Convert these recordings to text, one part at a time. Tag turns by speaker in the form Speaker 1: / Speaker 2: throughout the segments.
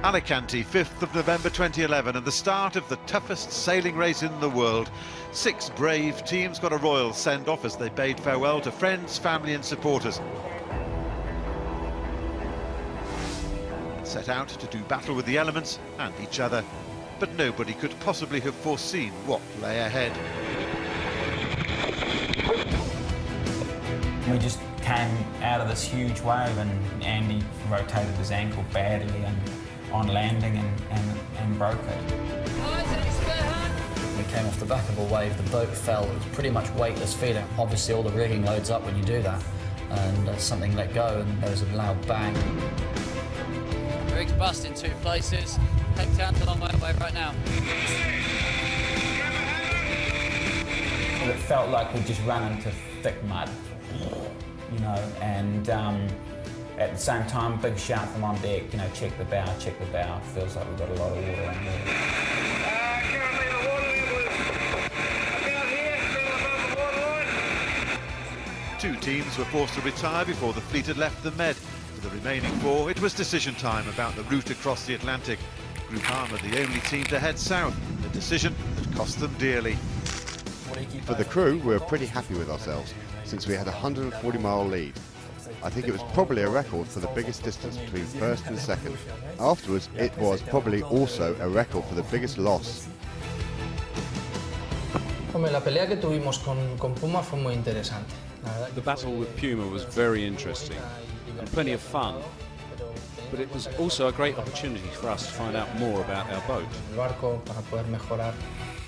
Speaker 1: Alicante, 5th of November 2011, and the start of the toughest sailing race in the world. 6 brave teams got a royal send-off as they bade farewell to friends, family and supporters. Set out to do battle with the elements and each other, but nobody could possibly have foreseen what lay ahead.
Speaker 2: We just came out of this huge wave and Andy rotated his ankle badly and on landing and broke it.
Speaker 3: We came off the back of a wave, the boat fell, it was pretty much weightless feeder. Obviously all the rigging loads up when you do that, and something let go and there was a loud bang.
Speaker 4: The rig's bust in 2 places. Cape Town's a long way away right now.
Speaker 2: It felt like we'd just run into thick mud, you know, and at the same time, big shout from on deck, you know, check the bow, check the bow. Feels like we've got a lot of water on there.
Speaker 1: Two teams were forced to retire before the fleet had left the Med. For the remaining 4, it was decision time about the route across the Atlantic. Groupama, the only team to head south, a decision that cost them dearly.
Speaker 5: For the crew, we were pretty happy with ourselves, since we had a 140-mile lead. I think it was probably a record for the biggest distance between first and second. Afterwards, it was probably also a record for the biggest loss.
Speaker 6: La pelea que tuvimos con Puma fue muy interesante.
Speaker 7: The battle with Puma was very interesting and plenty of fun, but it was also a great opportunity for us to find out more about our boat.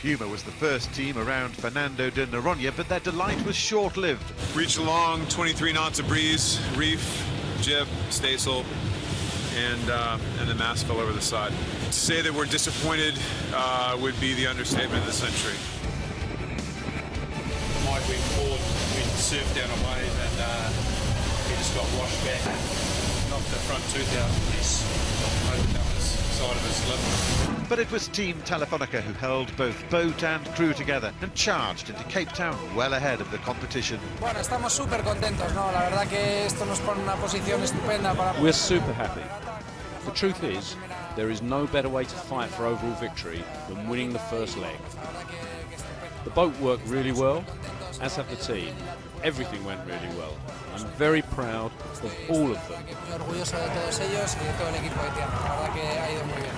Speaker 1: Puma was the first team around Fernando de Noronha, but their delight was short-lived.
Speaker 8: Reached along 23 knots of breeze, reef, jib, staysail, and the mast fell over the side. To say that we're disappointed would be the understatement of the century.
Speaker 9: Mike went forward, we surfed down a wave and he just got washed back. Knocked the front tooth out, he's opened up his side of his lip.
Speaker 1: But it was Team Telefonica who held both boat and crew together and charged into Cape Town well ahead of the competition.
Speaker 6: Bueno, estamos súper contentos, ¿no? La verdad que esto nos pone en una posición estupenda para...
Speaker 7: We're super happy. The truth is, there is no better way to fight for overall victory than winning the first leg. The boat worked really well, as have the team. Everything went really well. I'm very proud of all of them.
Speaker 6: Orgulloso de todos ellos y de todo el equipo de tierra. La verdad que ha ido muy bien.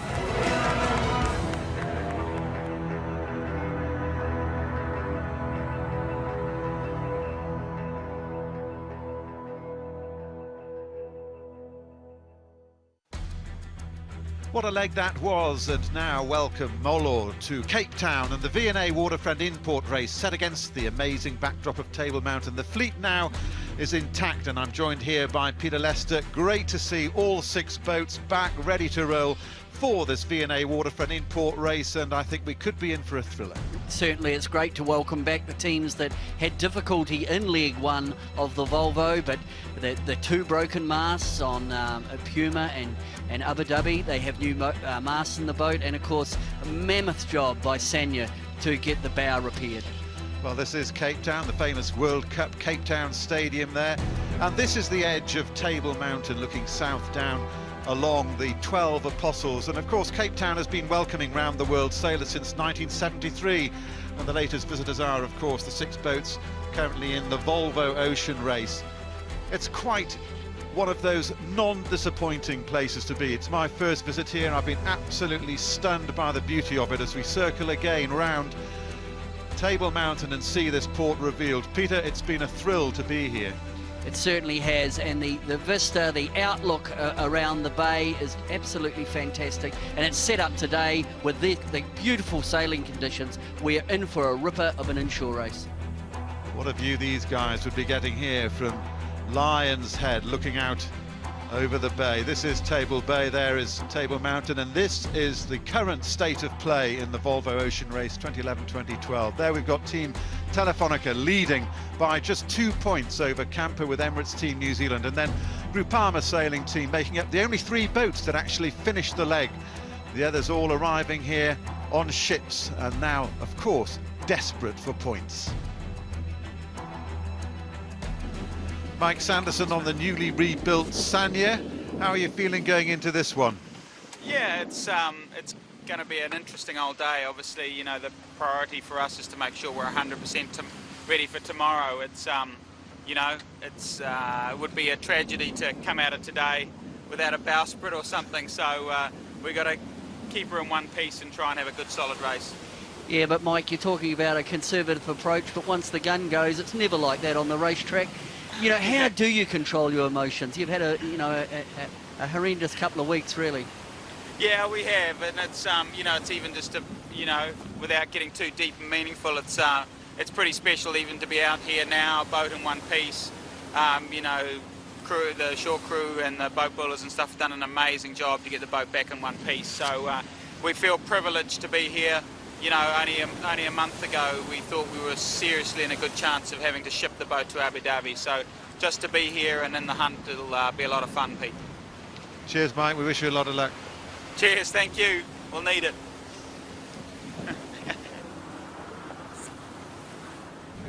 Speaker 1: What a leg that was, and now welcome Molo to Cape Town and the V&A Waterfront import race set against the amazing backdrop of Table Mountain. The fleet now is intact and I'm joined here by Peter Lester. Great to see all 6 boats back ready to roll for this V&A Waterfront import race, and I think we could be in for a thriller.
Speaker 4: Certainly, it's great to welcome back the teams that had difficulty in leg 1 of the Volvo, but the 2 broken masts on Puma and Abu Dhabi, they have new masts in the boat, and of course a mammoth job by Sanya to get the bow repaired.
Speaker 1: Well, this is Cape Town, the famous World Cup Cape Town Stadium there, and this is the edge of Table Mountain looking south down along the 12 Apostles, and of course Cape Town has been welcoming round the world sailors since 1973, and the latest visitors are of course the 6 boats currently in the Volvo Ocean Race. It's quite one of those non-disappointing places to be. It's my first visit here and I've been absolutely stunned by the beauty of it as we circle again round Table Mountain and see this port revealed. Peter, it's been a thrill to be here.
Speaker 4: It certainly has, and the vista, the outlook around the bay is absolutely fantastic, and it's set up today with the beautiful sailing conditions. We're in for a ripper of an inshore race.
Speaker 1: What a view these guys would be getting here from Lion's Head, looking out over the bay. This is Table Bay, there is Table Mountain, and this is the current state of play in the Volvo Ocean Race 2011-2012. There we've got Team Telefonica leading by just 2 points over Camper with Emirates Team New Zealand, and then Groupama sailing team making up the only 3 boats that actually finished the leg. The others all arriving here on ships and now, of course, desperate for points. Mike Sanderson on the newly rebuilt Sanya. How are you feeling going into this one?
Speaker 10: Yeah, it's going to be an interesting old day. Obviously, you know, the priority for us is to make sure we're 100% ready for tomorrow. It's you know, it would be a tragedy to come out of today without a bowsprit or something. So we got to keep her in one piece and try and have a good solid race.
Speaker 4: Yeah, but Mike, you're talking about a conservative approach, but once the gun goes, it's never like that on the racetrack. You know, how do you control your emotions? You've had a horrendous couple of weeks, really.
Speaker 10: Yeah, we have, and it's you know, it's even just without getting too deep and meaningful, it's pretty special even to be out here now, boat in one piece. You know, the shore crew and the boat builders and stuff have done an amazing job to get the boat back in one piece. So we feel privileged to be here. You know, only a month ago we thought we were seriously in a good chance of having to ship the boat to Abu Dhabi. So just to be here and in the hunt, it'll be a lot of fun, Pete.
Speaker 1: Cheers, Mike. We wish you a lot of luck.
Speaker 10: Cheers, thank you. We'll need it.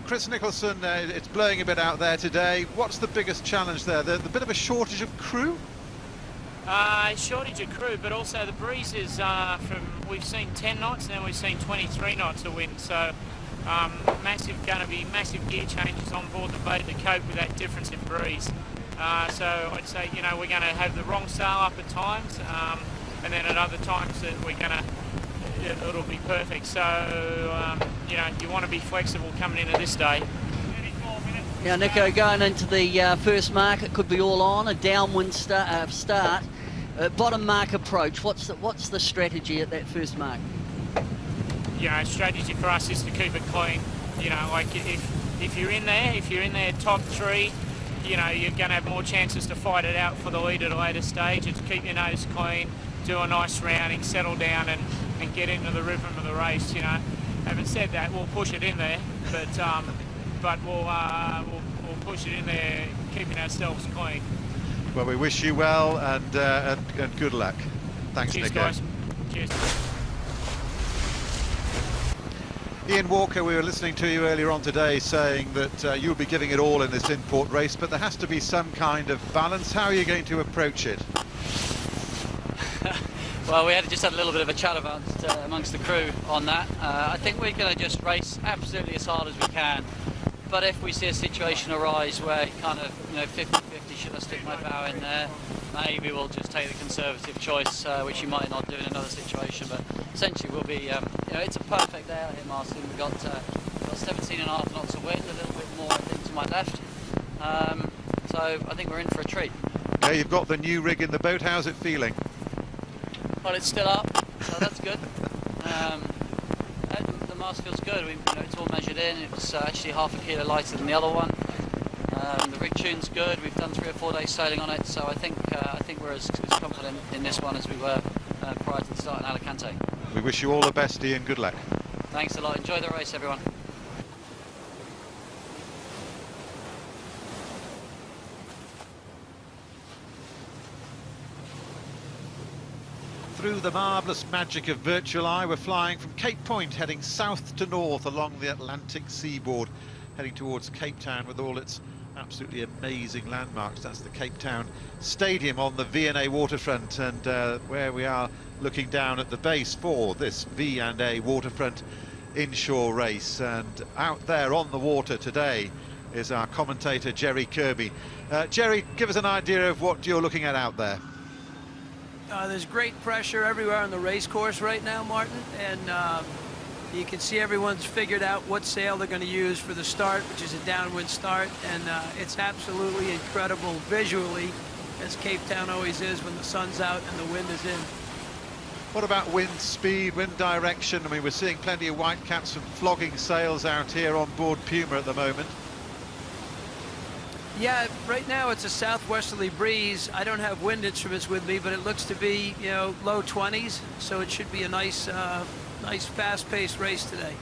Speaker 1: Chris Nicholson, it's blowing a bit out there today. What's the biggest challenge there? The bit of a shortage of crew?
Speaker 11: Shortage of crew, but also the breezes we've seen 10 knots and then we've seen 23 knots of wind. So going to be massive gear changes on board the boat to cope with that difference in breeze. So I'd say, you know, we're going to have the wrong sail up at times, and then at other times that it'll be perfect. So you know, you want to be flexible coming into this day.
Speaker 4: Now, Nico, going into the first mark, it could be all on, a downwind start. Bottom mark approach, what's the strategy at that first mark?
Speaker 11: You know, strategy for us is to keep it clean. You know, like if you're in there top three, you know, you're going to have more chances to fight it out for the lead at a later stage. It's keep your nose clean, do a nice rounding, settle down and get into the rhythm of the race, you know. Having said that, we'll push it in there, but we'll push it in there, keeping ourselves clean.
Speaker 1: Well, we wish you well and good luck. Thanks,
Speaker 11: Cheers,
Speaker 1: Nico.
Speaker 11: guys. Cheers.
Speaker 1: Ian Walker, we were listening to you earlier on today saying that you'll be giving it all in this import race, but there has to be some kind of balance. How are you going to approach it?
Speaker 12: Well, we just had a little bit of a chat amongst the crew on that. I think we're going to just race absolutely as hard as we can. But if we see a situation arise where kind of, you know, 50-50, should I stick my bow in there? Maybe we'll just take the conservative choice, which you might not do in another situation. But essentially, we'll be, you know, it's a perfect day out here, Martin. We've got 17.5 knots of wind, a little bit more, I think, to my left. So I think we're in for a treat.
Speaker 1: Yeah, you've got the new rig in the boat. How's it feeling?
Speaker 12: Well, it's still up, so that's good. The mast feels good. It's all measured in. It's actually half a kilo lighter than the other one. The rig tune's good. We've done 3 or 4 days sailing on it, so I think we're as confident in this one as we were prior to the start in Alicante.
Speaker 1: We wish you all the best, Ian. Good luck.
Speaker 12: Thanks a lot. Enjoy the race, everyone.
Speaker 1: Through the marvellous magic of virtual eye, we're flying from Cape Point, heading south to north along the Atlantic seaboard, heading towards Cape Town with all its absolutely amazing landmarks. That's the Cape Town Stadium on the V&A Waterfront, and where we are looking down at the base for this V&A Waterfront inshore race. And out there on the water today is our commentator, Jerry Kirby. Jerry, give us an idea of what you're looking at out there.
Speaker 13: There's great pressure everywhere on the race course right now, Martin, and you can see everyone's figured out what sail they're going to use for the start, which is a downwind start, and it's absolutely incredible visually, as Cape Town always is when the sun's out and the wind is in.
Speaker 1: What about wind speed, wind direction? I mean, we're seeing plenty of whitecaps and flogging sails out here on board Puma at the moment.
Speaker 13: Yeah, right now it's a southwesterly breeze. I don't have wind instruments with me, but it looks to be, you know, low 20s, so it should be a nice fast-paced race today.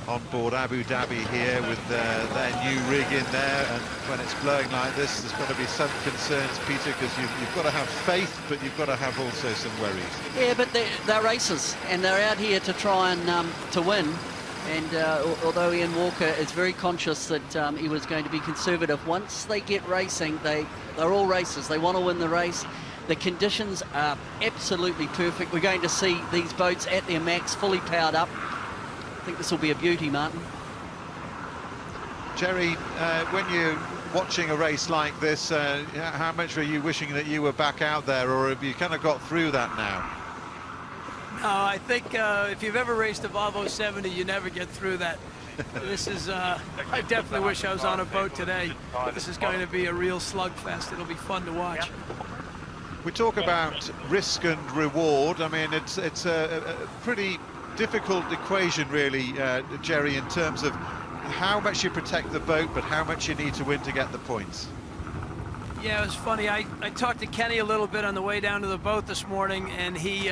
Speaker 1: On board Abu Dhabi here with their new rig in there, and when it's blowing like this, there's got to be some concerns, Peter, because you've got to have faith, but you've got to have also some worries.
Speaker 4: Yeah, but they're racers, and they're out here to try and to win. And although Ian Walker is very conscious that he was going to be conservative, once they get racing, they're all racers. They want to win the race. The conditions are absolutely perfect. We're going to see these boats at their max, fully powered up. I think this will be a beauty, Martin.
Speaker 1: Jerry, when you're watching a race like this, how much are you wishing that you were back out there, or have you kind of got through that now?
Speaker 13: No, I think if you've ever raced a Volvo 70, you never get through that. This is, I definitely wish I was on a boat today. This is going to be a real slugfest. It'll be fun to watch.
Speaker 1: We talk about risk and reward. I mean, it's a pretty difficult equation, really, Jerry, in terms of how much you protect the boat, but how much you need to win to get the points.
Speaker 13: Yeah, it was funny. I talked to Kenny a little bit on the way down to the boat this morning, and he,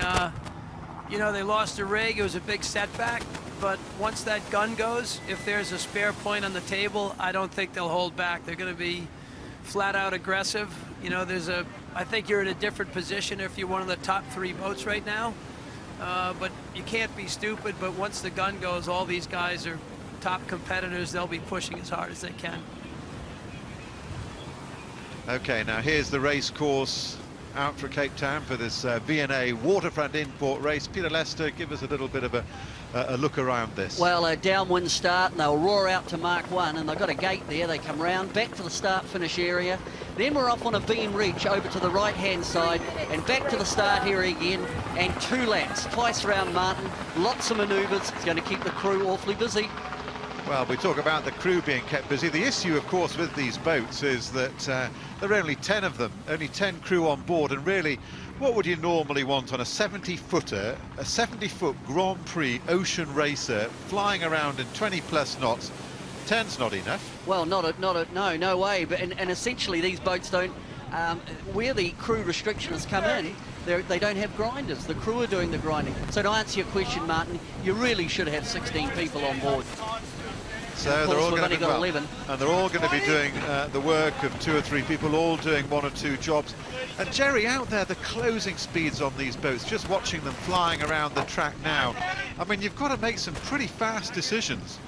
Speaker 13: you know, they lost a rig. It was a big setback. But once that gun goes, if there's a spare point on the table, I don't think they'll hold back. They're going to be flat out aggressive. You know, I think you're in a different position if you're one of the top 3 boats right now. But you can't be stupid. But once the gun goes, all these guys are top competitors. They'll be pushing as hard as they can.
Speaker 1: Okay, now here's the race course out for Cape Town for this V&A Waterfront Import race. Peter Lester, give us a little bit of a look around this.
Speaker 4: Well, a downwind start, and they'll roar out to Mark 1, and they've got a gate there. They come round, back to the start-finish area. Then we're off on a beam reach over to the right-hand side, and back to the start area again, and 2 laps, twice around Martin. Lots of manoeuvres. It's going to keep the crew awfully busy.
Speaker 1: Well, we talk about the crew being kept busy. The issue, of course, with these boats is that there are only 10 of them, only 10 crew on board, and really, what would you normally want on a 70-footer, a 70-foot Grand Prix ocean racer flying around in 20+ knots? 10's not enough.
Speaker 4: Well, no way. But and essentially, these boats don't. Where the crew restrictions come in, they don't have grinders. The crew are doing the grinding. So to answer your question, Martin, you really should have 16 people on board.
Speaker 1: So they're all going to be, well,
Speaker 4: 11.
Speaker 1: And they're all going to be doing the work of 2 or 3 people, all doing 1 or 2 jobs. And Jerry, out there, the closing speeds on these boats, just watching them flying around the track now, I mean, you've got to make some pretty fast decisions.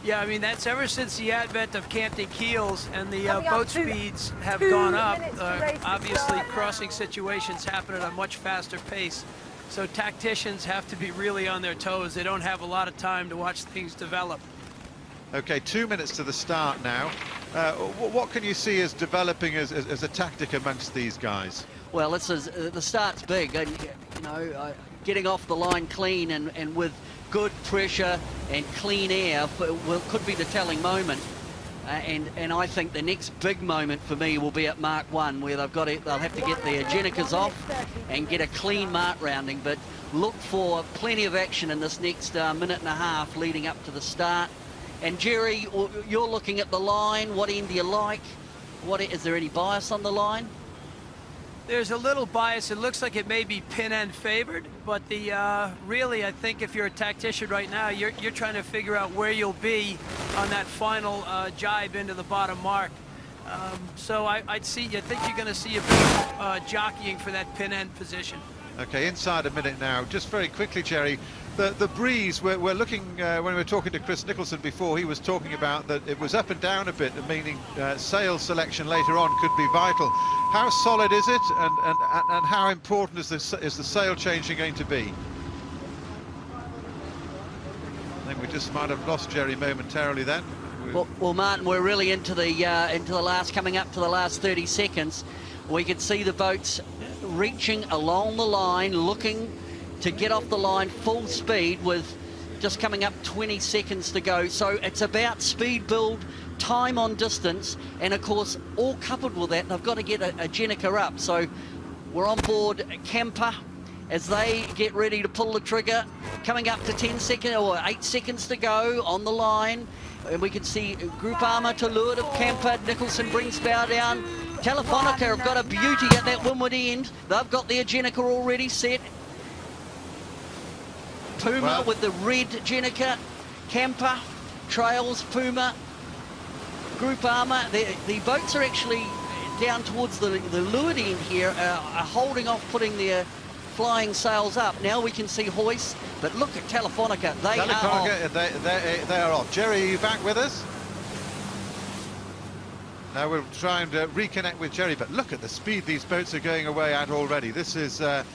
Speaker 13: Yeah, I mean, that's ever since the advent of canting keels and the boat speeds have gone up. Obviously, crossing situations happen at a much faster pace. So tacticians have to be really on their toes. They don't have a lot of time to watch things develop.
Speaker 1: Okay, 2 minutes to the start now. What can you see as developing as a tactic amongst these guys?
Speaker 4: Well, the start's big, and you know, getting off the line clean and with good pressure and clean air could be the telling moment. And I think the next big moment for me will be at Mark 1, where they'll have to get their Genicas off and get a clean Mark rounding. But look for plenty of action in this next minute and a half leading up to the start. And Jerry, you're looking at the line. What end do you like? Is there any bias on the line?
Speaker 13: There's a little bias. It looks like it may be pin end favored, but really, I think if you're a tactician right now, you're trying to figure out where you'll be on that final jibe into the bottom mark. So I think you're going to see a bit of jockeying for that pin end position.
Speaker 1: Okay, inside a minute now. Just very quickly, Jerry, the breeze, we're looking, when we were talking to Chris Nicholson before, he was talking about that it was up and down a bit, meaning sail selection later on could be vital. How solid is it, and how important is the sail changing going to be? I think we just might have lost Jerry momentarily then.
Speaker 4: Well, Martin, we're really into the last, coming up to the last 30 seconds. We can see the boats reaching along the line, looking to get off the line full speed with just coming up 20 seconds to go. So it's about speed build, time on distance, and of course, all coupled with that, they've got to get a Genica up. So we're on board Camper as they get ready to pull the trigger, coming up to 10 seconds or 8 seconds to go on the line. And we can see Group Armour to leeward of Camper. Nicholson brings bow down. Telefonica have got a beauty at that windward end. They've got their Genica already set. Puma with the red Genica. Camper trails Puma. Group Armour. The boats are actually down towards the leeward end here, are holding off putting their flying sails up. Now we can see hoists, but look at Telefonica. They are off.
Speaker 1: They are off. Jerry, are you back with us? Now we'll try and reconnect with Jerry, but look at the speed these boats are going away at already. This is, well,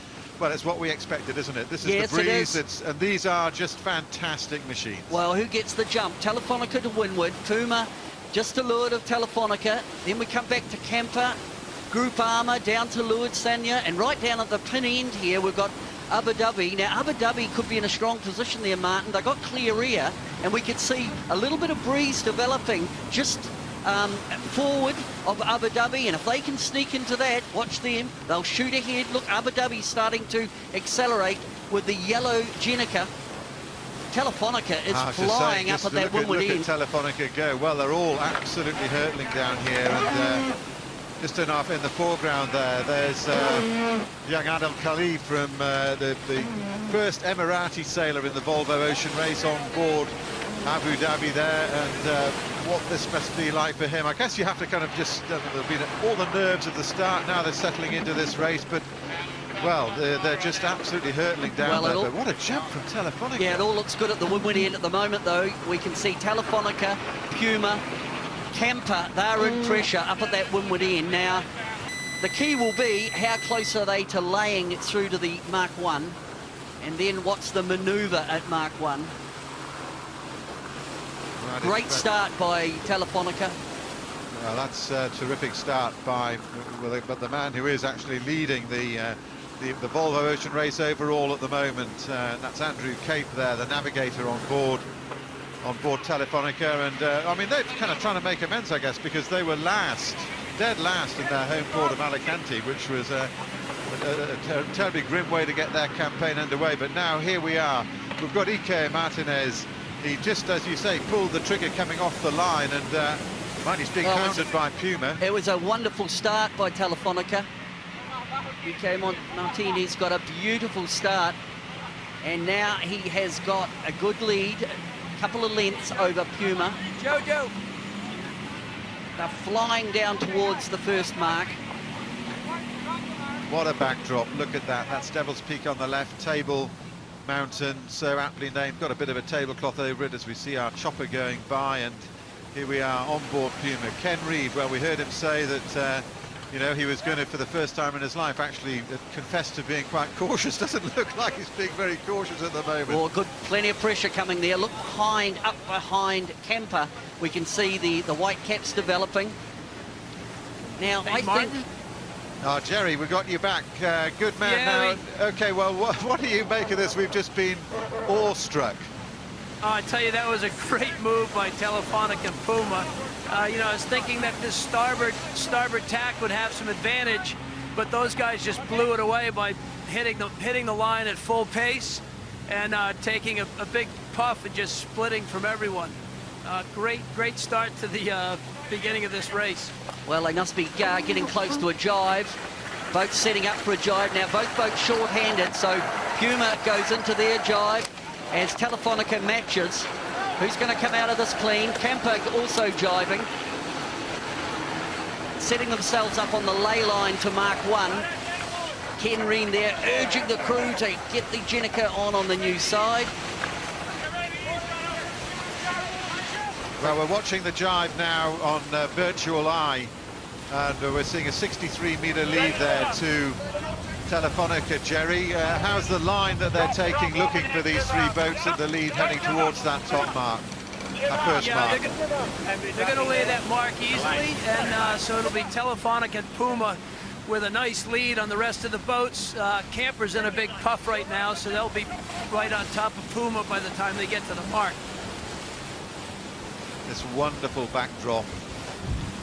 Speaker 1: it's what we expected, isn't it? This is
Speaker 4: Yes,
Speaker 1: the breeze,
Speaker 4: it is.
Speaker 1: and these are just fantastic machines.
Speaker 4: Well, who gets the jump? Telefonica to windward, Puma just to leeward of Telefonica. Then we come back to Camper, Group Armour, down to leeward Sanya, and right down at the pin end here, we've got Abu Dhabi. Now, Abu Dhabi could be in a strong position there, Martin. They got clear air, and we could see a little bit of breeze developing just forward of Abu Dhabi, and if they can sneak into that, watch them, they'll shoot ahead. Look, Abu Dhabi's starting to accelerate with the yellow Jenica. Telefonica is flying up at that windward end.
Speaker 1: Look at Telefonica go. Well, they're all absolutely hurtling down here, and just enough in the foreground there's young Adam Khalif from the first Emirati sailor in the Volvo Ocean Race on board Abu Dhabi there, and what this must be like for him. I guess you have to kind of just, there've been all the nerves of the start, now they're settling into this race, but well, they're just absolutely hurtling down there. But what a jump from Telefonica.
Speaker 4: Yeah, it all looks good at the windward end at the moment, though. We can see Telefonica, Puma, Camper, they're in pressure up at that windward end. Now, the key will be how close are they to laying it through to the Mark 1, and then what's the manoeuvre at Mark 1.
Speaker 1: Right,
Speaker 4: great start by Telefonica.
Speaker 1: Well, that's a terrific start by but the man who is actually leading the Volvo Ocean Race overall at the moment. That's Andrew Cape there, the navigator on board Telefonica, and I mean, they're kind of trying to make amends, I guess, because they were dead last in their home port of Alicante, which was a terribly grim way to get their campaign underway. But now here we are, we've got Ike Martinez. He just, as you say, pulled the trigger coming off the line, and he's being countered by Puma.
Speaker 4: It was a wonderful start by Telefonica. Ike Martinez got a beautiful start, and now he has got a good lead, a couple of lengths over Puma.
Speaker 13: Jojo!
Speaker 4: They're flying down towards the first mark.
Speaker 1: What a backdrop, look at that. That's Devil's Peak on the left, Table Mountain, so aptly named. Got a bit of a tablecloth over it as we see our chopper going by, and here we are on board Puma. Ken Reid, well, we heard him say that you know, he was going to, for the first time in his life, actually confess to being quite cautious. Doesn't look like he's being very cautious at the moment.
Speaker 4: Well, good, plenty of pressure coming there. Look up behind Camper. We can see the white caps developing. Now, I think...
Speaker 1: Oh, Jerry, we got you back. Good man.
Speaker 13: Yeah,
Speaker 1: now. Okay, well, what do you make of this? We've just been awestruck.
Speaker 13: Oh, I tell you, that was a great move by Telefonica and Puma. You know, I was thinking that this starboard tack would have some advantage, but those guys just blew it away by hitting the line at full pace and taking a big puff and just splitting from everyone. Great start to the beginning of this race.
Speaker 4: Well, they must be getting close to a jive. Boats setting up for a jive now. Both boats short-handed, so Puma goes into their jive as Telefonica matches. Who's going to come out of this clean? Camper also jiving. Setting themselves up on the lay line to Mark 1. Ken Reid there urging the crew to get the Jenica on the new side.
Speaker 1: Well, we're watching the jive now on virtual eye, and we're seeing a 63-metre lead there to Telefonica. Jerry, how's the line that they're taking looking for these three boats at the lead heading towards that top mark, that first mark?
Speaker 13: They're going to lay that mark easily, and so it'll be Telefonica and Puma with a nice lead on the rest of the boats. Camper's in a big puff right now, so they'll be right on top of Puma by the time they get to the mark.
Speaker 1: This wonderful backdrop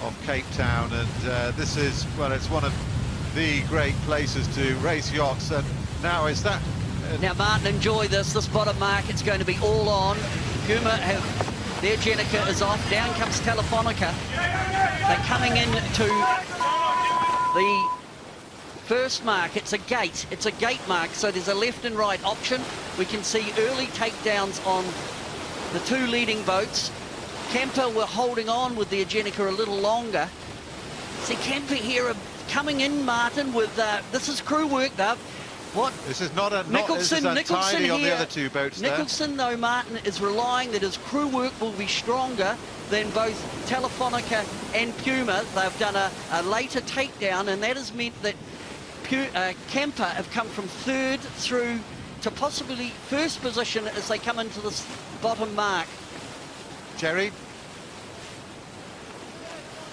Speaker 1: of Cape Town, and this is, well, it's one of the great places to race yachts. And now is that...
Speaker 4: Now, Martin, enjoy this bottom mark. It's going to be all on. Puma have... Their Jenica is off. Down comes Telefonica. They're coming into the first mark. It's a gate mark, so there's a left and right option. We can see early takedowns on the two leading boats. Camper were holding on with their Jenica a little longer. See, Camper here are coming in, Martin, with this is crew work, though. What?
Speaker 1: This is not a
Speaker 4: Nicholson
Speaker 1: on
Speaker 4: here,
Speaker 1: the other two boats there.
Speaker 4: Nicholson, though, Martin, is relying that his crew work will be stronger than both Telefonica and Puma. They've done a later takedown, and that has meant that Kemper have come from third through to possibly first position as they come into this bottom mark.
Speaker 1: Jerry,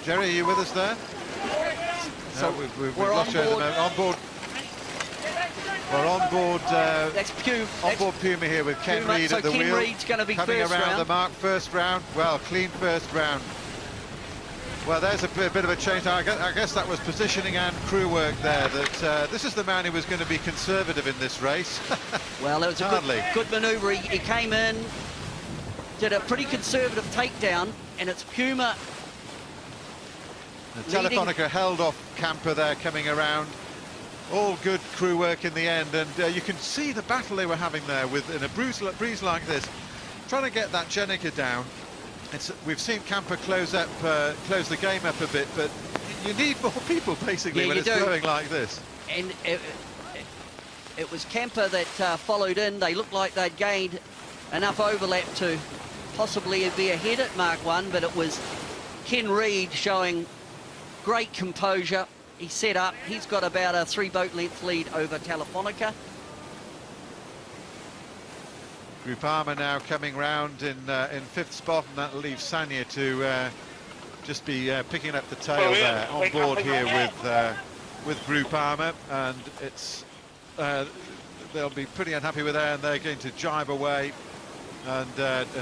Speaker 1: are you with us there?
Speaker 4: So
Speaker 1: no, we've
Speaker 4: we're
Speaker 1: lost you at the moment. On board. We're on board.
Speaker 4: That's Puma.
Speaker 1: On board Puma here with Ken Reid
Speaker 4: so
Speaker 1: at the
Speaker 4: Ken
Speaker 1: wheel.
Speaker 4: Reid's going to be
Speaker 1: coming
Speaker 4: first
Speaker 1: around
Speaker 4: round.
Speaker 1: the mark, first round. Well, clean first round. Well, there's a bit of a change. I guess that was positioning and crew work there. That this is the man who was going to be conservative in this race.
Speaker 4: Well, it was a good manoeuvre. He came in, did a pretty conservative takedown, and it's Puma.
Speaker 1: Telefonica held off Camper there coming around. All good crew work in the end, and you can see the battle they were having there with in a breeze like this, trying to get that Jenica down. We've seen Camper close the game up a bit, but you need more people basically when it's blowing like this.
Speaker 4: And it was Camper that followed in. They looked like they'd gained enough overlap to possibly be ahead at Mark 1, but it was Ken Reid showing great composure. He set up. He's got about a 3 boat length lead over Telefonica.
Speaker 1: Groupama now coming round in 5th spot, and that'll leave Sanya to just be picking up the tail there on board here with Groupama, and it's they'll be pretty unhappy with that, and they're going to jibe away and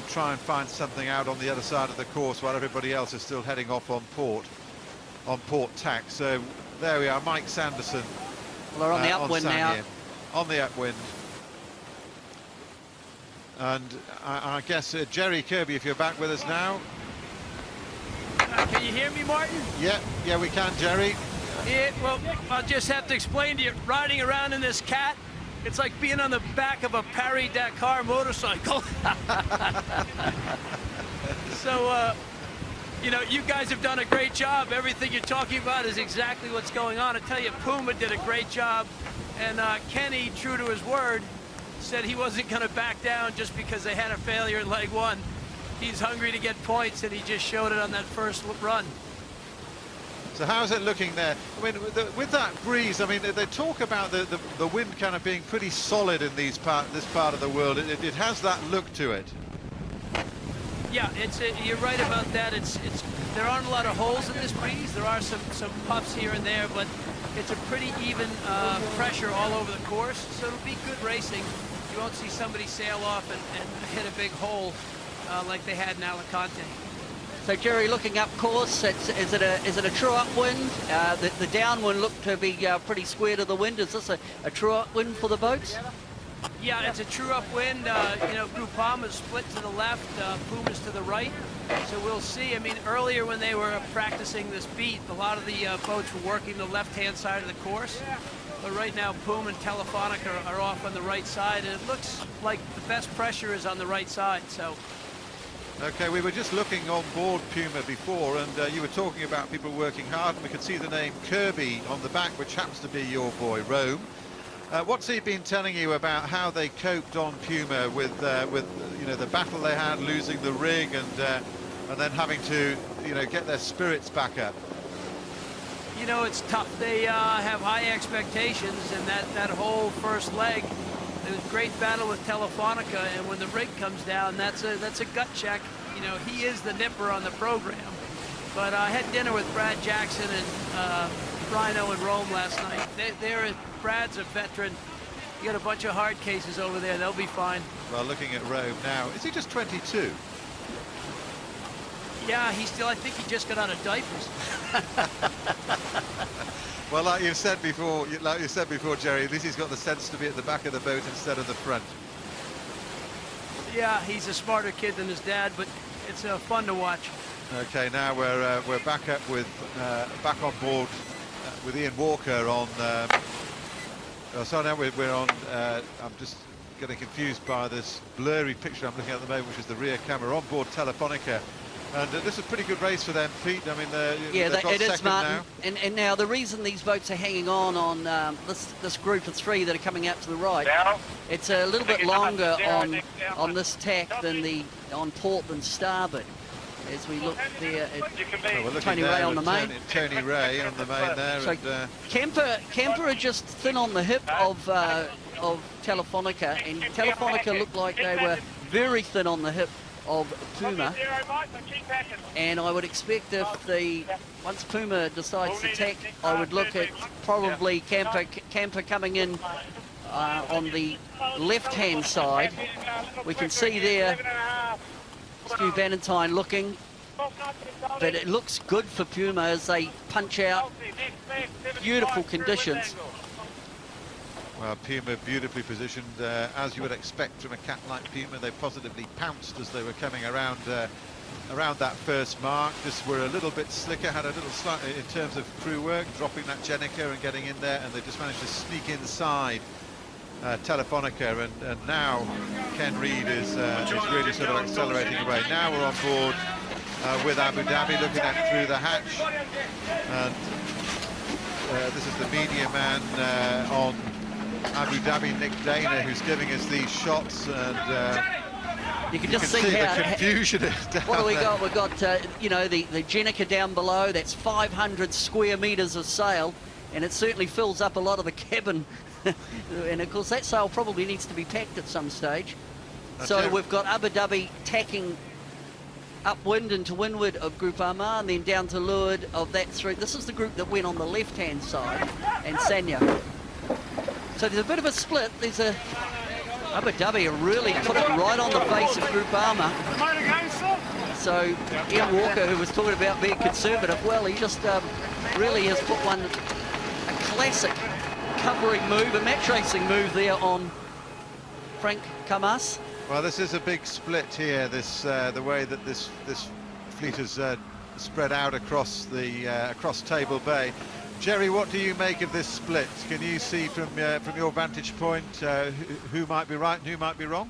Speaker 1: try and find something out on the other side of the course while everybody else is still heading off on port tack. So there we are, Mike Sanderson.
Speaker 4: Well, they're on the upwind now.
Speaker 1: On the upwind. And I guess, Jerry Kirby, if you're back with us now.
Speaker 13: Can you hear me, Martin?
Speaker 1: Yeah, we can, Jerry.
Speaker 13: Yeah, well, I'll just have to explain to you, riding around in this cat, it's like being on the back of a Paris-Dakar motorcycle. So, you know, you guys have done a great job. Everything you're talking about is exactly what's going on. I tell you, Puma did a great job, and Kenny, true to his word, said he wasn't going to back down just because they had a failure in leg 1. He's hungry to get points, and he just showed it on that first run.
Speaker 1: So how's it looking there? I mean, with that breeze, I mean, they talk about the wind kind of being pretty solid in this part of the world. It has that look to it.
Speaker 13: Yeah, you're right about that. There aren't a lot of holes in this breeze. There are some puffs here and there, but it's a pretty even pressure all over the course, so it'll be good racing. You won't see somebody sail off and hit a big hole like they had in Alicante.
Speaker 4: So Jerry, looking up course, is it a true upwind? The downwind looked to be pretty square to the wind. Is this a true upwind for the boats?
Speaker 13: Yeah, it's a true upwind. You know, Groupama's split to the left, Puma's to the right. So we'll see. I mean, earlier when they were practicing this beat, a lot of the boats were working the left-hand side of the course. But right now, Puma and Telefonica are off on the right side, and it looks like the best pressure is on the right side. So.
Speaker 1: Okay, we were just looking on board Puma before, and you were talking about people working hard, and we could see the name Kirby on the back, which happens to be your boy Rome. What's he been telling you about how they coped on Puma with you know, the battle they had, losing the rig, and then having to, you know, get their spirits back up?
Speaker 13: You know, it's tough. They have high expectations, and that whole first leg, it was a great battle with Telefonica, and when the rig comes down, that's a gut check. You know, he is the nipper on the program. But I had dinner with Brad Jackson and Rhino in Rome last night. Brad's a veteran. You got a bunch of hard cases over there. They'll be fine.
Speaker 1: Well, looking at Rome now, is he just 22?
Speaker 13: Yeah, I think he just got out of diapers.
Speaker 1: Well, like you said before, Jerry, at least he's got the sense to be at the back of the boat instead of the front.
Speaker 13: Yeah, he's a smarter kid than his dad, but it's fun to watch.
Speaker 1: Okay, now we're back up with back on board with Ian Walker on. So now we're on. I'm just getting confused by this blurry picture I'm looking at the moment, which is the rear camera on board Telefonica. And this is a pretty good race for them, Pete. I mean, it
Speaker 4: is, Martin. And now the reason these boats are hanging on this group of 3 that are coming out to the right, it's a little bit longer on this tack than on port than starboard. as we look there
Speaker 1: Well,
Speaker 4: at Tony Ray on the main.
Speaker 1: Tony Ray on the main there.
Speaker 4: So Kemper are just thin on the hip of Telefonica, and Telefonica looked like they were very thin on the hip of Puma. And I would expect if once Puma decides to attack, I would look at probably Kemper coming in on the left-hand side. We can see there Stu Bannatyne looking, but it looks good for Puma as they punch out. Beautiful conditions.
Speaker 1: Well, Puma beautifully positioned, as you would expect from a cat like Puma. They positively pounced as they were coming around that first mark. Just were a little bit slicker, had a little slight in terms of crew work, dropping that Jenica and getting in there, and they just managed to sneak inside Telefonica, and now Ken Reid is really sort of accelerating away. Now we're on board with Abu Dhabi, looking at through the hatch, and this is the media man on Abu Dhabi, Nick Dana, who's giving us these shots, and
Speaker 4: you can just see
Speaker 1: how the confusion is down
Speaker 4: what do we
Speaker 1: there.
Speaker 4: got? We've got, you know, the Jenica down below. That's 500 square metres of sail, and it certainly fills up a lot of the cabin. And of course that sail probably needs to be packed at some stage. So we've got Abu Dhabi tacking upwind and to windward of Group Armagh, and then down to leeward of that through. This is the group that went on the left-hand side, and Sanya. So there's a bit of a split. There's a Abu Dhabi really put it right on the face of Group Armagh. So Ian Walker, who was talking about being conservative, well, he just really has put a classic covering move, a match racing move there on Frank Camas.
Speaker 1: Well, this is a big split here. This the way that this fleet has spread out across Table Bay. Jerry, what do you make of this split? Can you see from your vantage point who might be right and who might be wrong?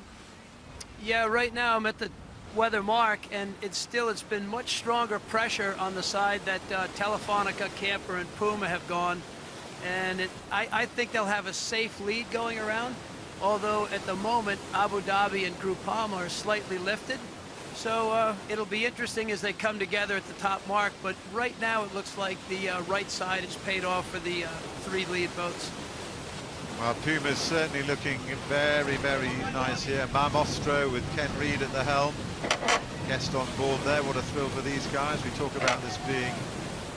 Speaker 13: Yeah, right now I'm at the weather mark, and it's been much stronger pressure on the side that Telefonica, Camper, and Puma have gone. And I think they'll have a safe lead going around, although at the moment Abu Dhabi and Groupama are slightly lifted. So it'll be interesting as they come together at the top mark, but right now it looks like the right side is paid off for the 3 lead boats.
Speaker 1: Well, Puma's certainly looking very, very nice here. Mamostro with Ken Reid at the helm. Guest on board there. What a thrill for these guys. We talk about this being,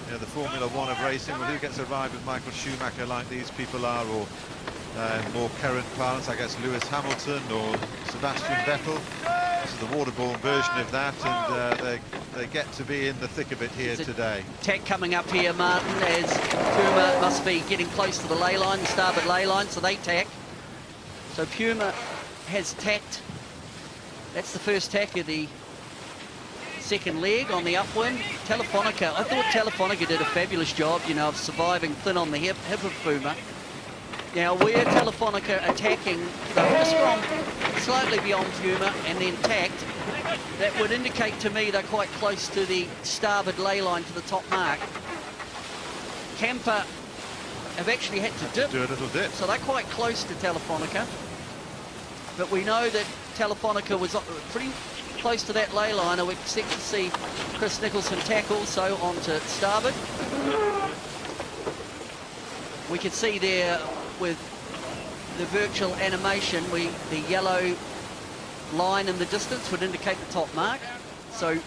Speaker 1: you know, the Formula One of racing. Well, who gets a ride with Michael Schumacher like these people are, or more current parlance, I guess Lewis Hamilton or Sebastian Vettel. This is the waterborne version of that, and they get to be in the thick of it here today.
Speaker 4: Tack coming up here, Martin, as Puma must be getting close to the ley line, the starboard ley line, so they tack. So Puma has tacked. That's the first tack of the second leg on the upwind. Telefonica, I thought Telefonica did a fabulous job, you know, of surviving thin on the hip of Puma. Now, where Telefonica attacking, they've just gone slightly beyond Puma and then tacked. That would indicate to me they're quite close to the starboard ley line to the top mark. Camper have actually had to dip.
Speaker 1: Do a little dip.
Speaker 4: So they're quite close to Telefonica. But we know that Telefonica was pretty close to that ley line. I would expect to see Chris Nicholson tack also onto starboard. We can see there with the virtual animation, the yellow line in the distance would indicate the top mark. So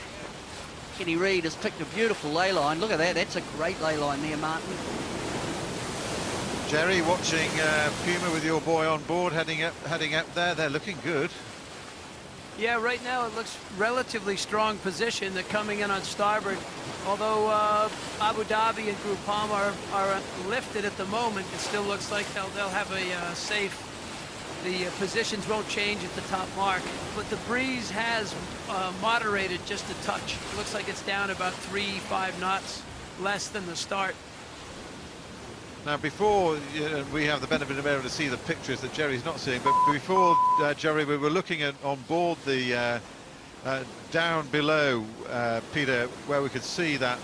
Speaker 4: Kenny Reid has picked a beautiful ley line. Look at that, that's a great ley line there, Martin.
Speaker 1: Jerry, watching Puma with your boy on board, heading up there. They're looking good.
Speaker 13: Yeah, right now it looks relatively strong position. They're coming in on starboard. Although Abu Dhabi and Groupama are lifted at the moment, it still looks like they'll have a safe. The positions won't change at the top mark, but the breeze has moderated just a touch. It looks like it's down about 3-5 knots less than the start.
Speaker 1: Now, before we have the benefit of being able to see the pictures that Jerry's not seeing, but before, Jerry, we were looking at on board the down below, Peter, where we could see that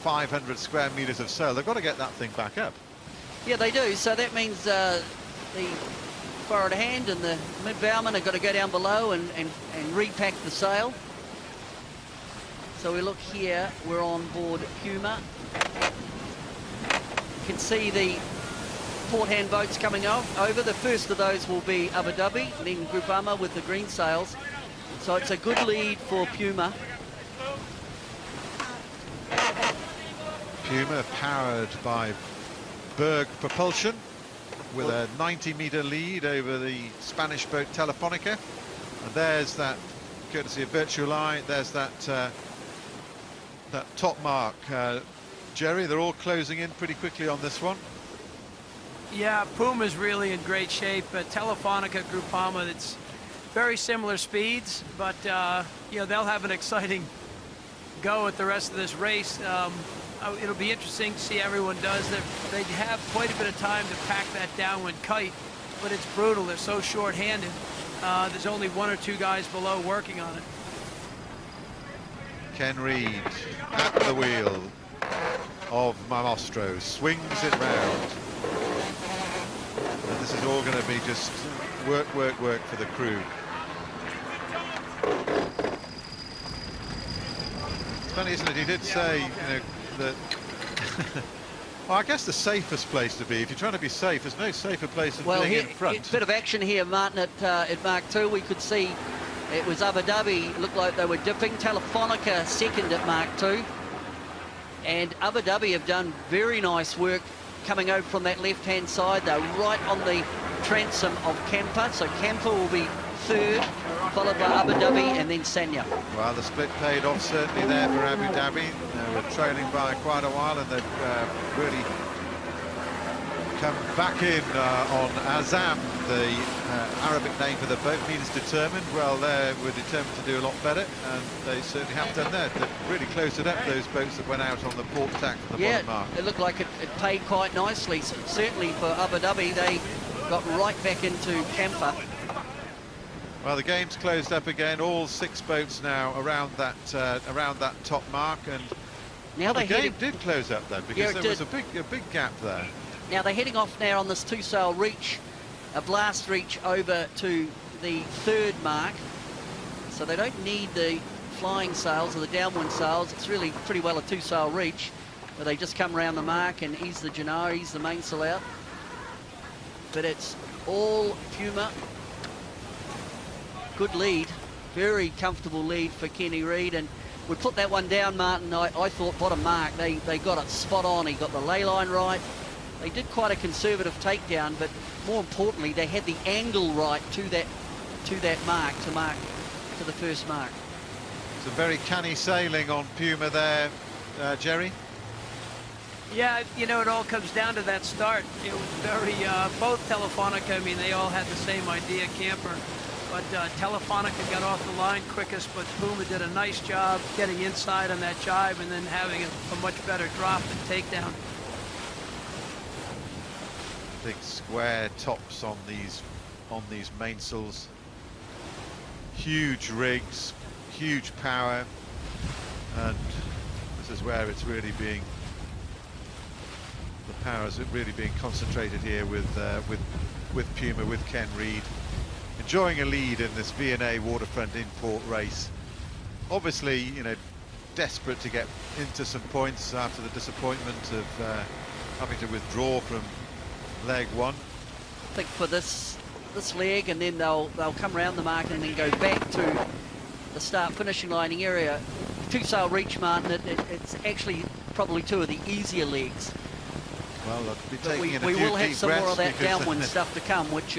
Speaker 1: 500 square meters of sail. They've got to get that thing back up.
Speaker 4: Yeah, they do. So that means the forward hand and the mid bowman have got to go down below and repack the sail. So we look here, we're on board Puma. You can see the port hand boats coming over. The first of those will be Abu Dhabi, and then Groupama with the green sails. So it's a good lead for Puma.
Speaker 1: Puma powered by Berg propulsion with a 90-meter lead over the Spanish boat Telefonica. And there's that, courtesy of Virtual Eye, there's that that top mark. Jerry, they're all closing in pretty quickly on this one.
Speaker 13: Yeah, Puma's really in great shape. Telefonica, Groupama, it's very similar speeds, but you know, they'll have an exciting go at the rest of this race. It'll be interesting to see how everyone does. They have quite a bit of time to pack that downwind kite, but it's brutal. They're so short-handed. There's only one or two guys below working on it.
Speaker 1: Ken Reed at the wheel of Mamostro, swings it round. And this is all going to be just work, work, work for the crew. It's funny, isn't it? He did say, you know, that well, I guess the safest place to be, if you're trying to be safe, there's no safer place than being in front.
Speaker 4: A bit of action here, Martin, at Mark II. We could see it was Abu Dhabi, looked like they were dipping. Telefonica second at Mark II. And Abu Dhabi have done very nice work coming over from that left-hand side. They're right on the transom of Kampa. So Kampa will be third, followed by Abu Dhabi and then Sanya.
Speaker 1: Well, the split paid off certainly there for Abu Dhabi. They were trailing by quite a while, and they've really come back in on Azam, the Arabic name for the boat, means determined. Well, they were determined to do a lot better, and they certainly have done that. They've really closed it up, those boats that went out on the port tack from the bottom mark.
Speaker 4: It looked like it paid quite nicely. So certainly for Abu Dhabi, they got right back into Kampa.
Speaker 1: Well, the game's closed up again. All 6 boats now around that top mark, and
Speaker 4: now
Speaker 1: the game did close up then, because there was a big gap there.
Speaker 4: Now they're heading off now on this 2-sail reach, a blast reach over to the 3rd mark. So they don't need the flying sails or the downwind sails. It's really pretty well a 2-sail reach, where they just come around the mark and ease the Genoa, ease the mainsail out. But it's all Puma. Good lead, very comfortable lead for Kenny Reed, and we put that one down, Martin. I thought bottom mark, they got it spot on. He got the ley line right. They did quite a conservative takedown, but more importantly, they had the angle right to that mark, to the first mark.
Speaker 1: Some very canny sailing on Puma there, Jerry.
Speaker 13: Yeah, you know, it all comes down to that start. It was very, both Telefonica, I mean, they all had the same idea, Camper. But Telefonica got off the line quickest, but Puma did a nice job getting inside on that jibe and then having a much better drop and takedown.
Speaker 1: Big square tops on these mainsails. Huge rigs, huge power, and this is where it's really being, the power is really being concentrated here with Puma, with Ken Reed. Enjoying a lead in this V&A Waterfront import race. Obviously, you know, desperate to get into some points after the disappointment of having to withdraw from leg 1.
Speaker 4: I think for this leg, and then they'll come around the mark and then go back to the start finishing lining area. 2-sail reach, Martin. It's actually probably 2 of the easier legs.
Speaker 1: Well, I'll be taking in a
Speaker 4: we
Speaker 1: few
Speaker 4: will have
Speaker 1: deep
Speaker 4: some more
Speaker 1: breaths
Speaker 4: of that
Speaker 1: because
Speaker 4: downwind stuff to come, which.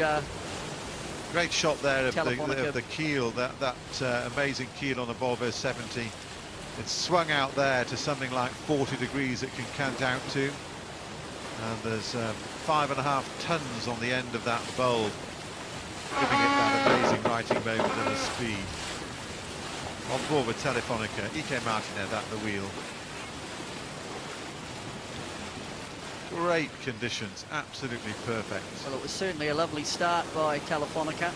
Speaker 1: Great shot there of the keel, that amazing keel on the Volvo 70. It's swung out there to something like 40 degrees it can cant out to. And there's 5.5 tons on the end of that bulb, giving it that amazing righting moment and a speed. On board with Telefonica, Ike Martinez at the wheel. Great conditions, absolutely perfect.
Speaker 4: Well, it was certainly a lovely start by Telefonica.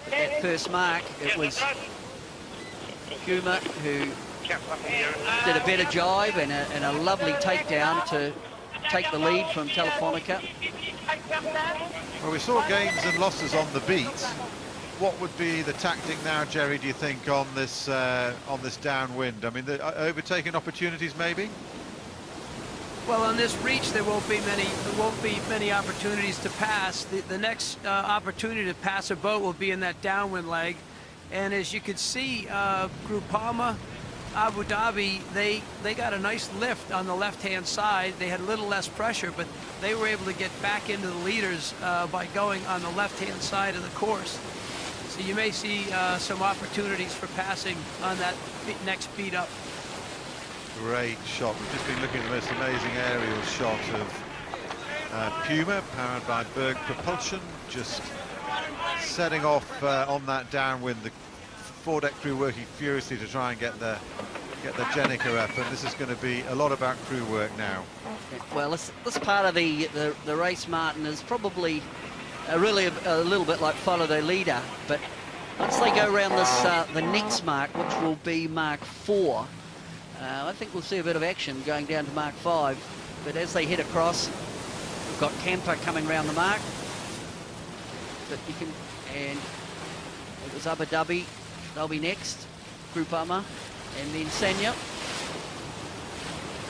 Speaker 4: That first mark, it was Puma who did a better jibe and a lovely takedown to take the lead from Telefonica.
Speaker 1: Well, we saw gains and losses on the beat. what would be the tactic now, Jerry, do you think, on this downwind? I mean, the overtaking opportunities maybe?
Speaker 13: Well, on this reach, there won't be many opportunities to pass. The next opportunity to pass a boat will be in that downwind leg. And as you can see, Groupama, Abu Dhabi, they got a nice lift on the left-hand side. They had a little less pressure, but they were able to get back into the leaders by going on the left-hand side of the course. So you may see some opportunities for passing on that next beat up.
Speaker 1: Great shot. We've just been looking at the most amazing aerial shot of Puma, powered by Berg Propulsion, just setting off on that downwind. The foredeck crew working furiously to try and get the Jenica up, and this is going to be a lot about crew work now.
Speaker 4: Well, this part of the race, Martin, is probably really a little bit like follow their leader, but once they go around this the next mark, which will be Mark 4, I think we'll see a bit of action going down to Mark 5. But as they head across, we've got Camper coming round the mark. But you can, and it was Abu Dhabi, they'll be next, Groupama, and then Sanya.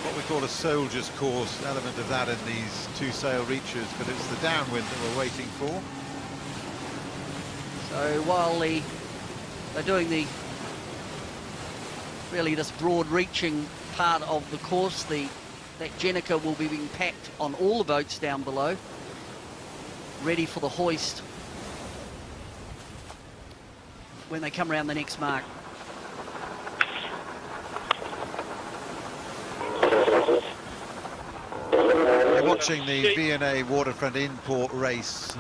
Speaker 1: What we call a soldier's course, element of that in these two sail reaches, but it's the downwind that we're waiting for.
Speaker 4: So while they're doing really this broad reaching part of the course, that Jenica will be being packed on all the boats down below, ready for the hoist when they come around the next mark.
Speaker 1: We're watching the V&A Waterfront import race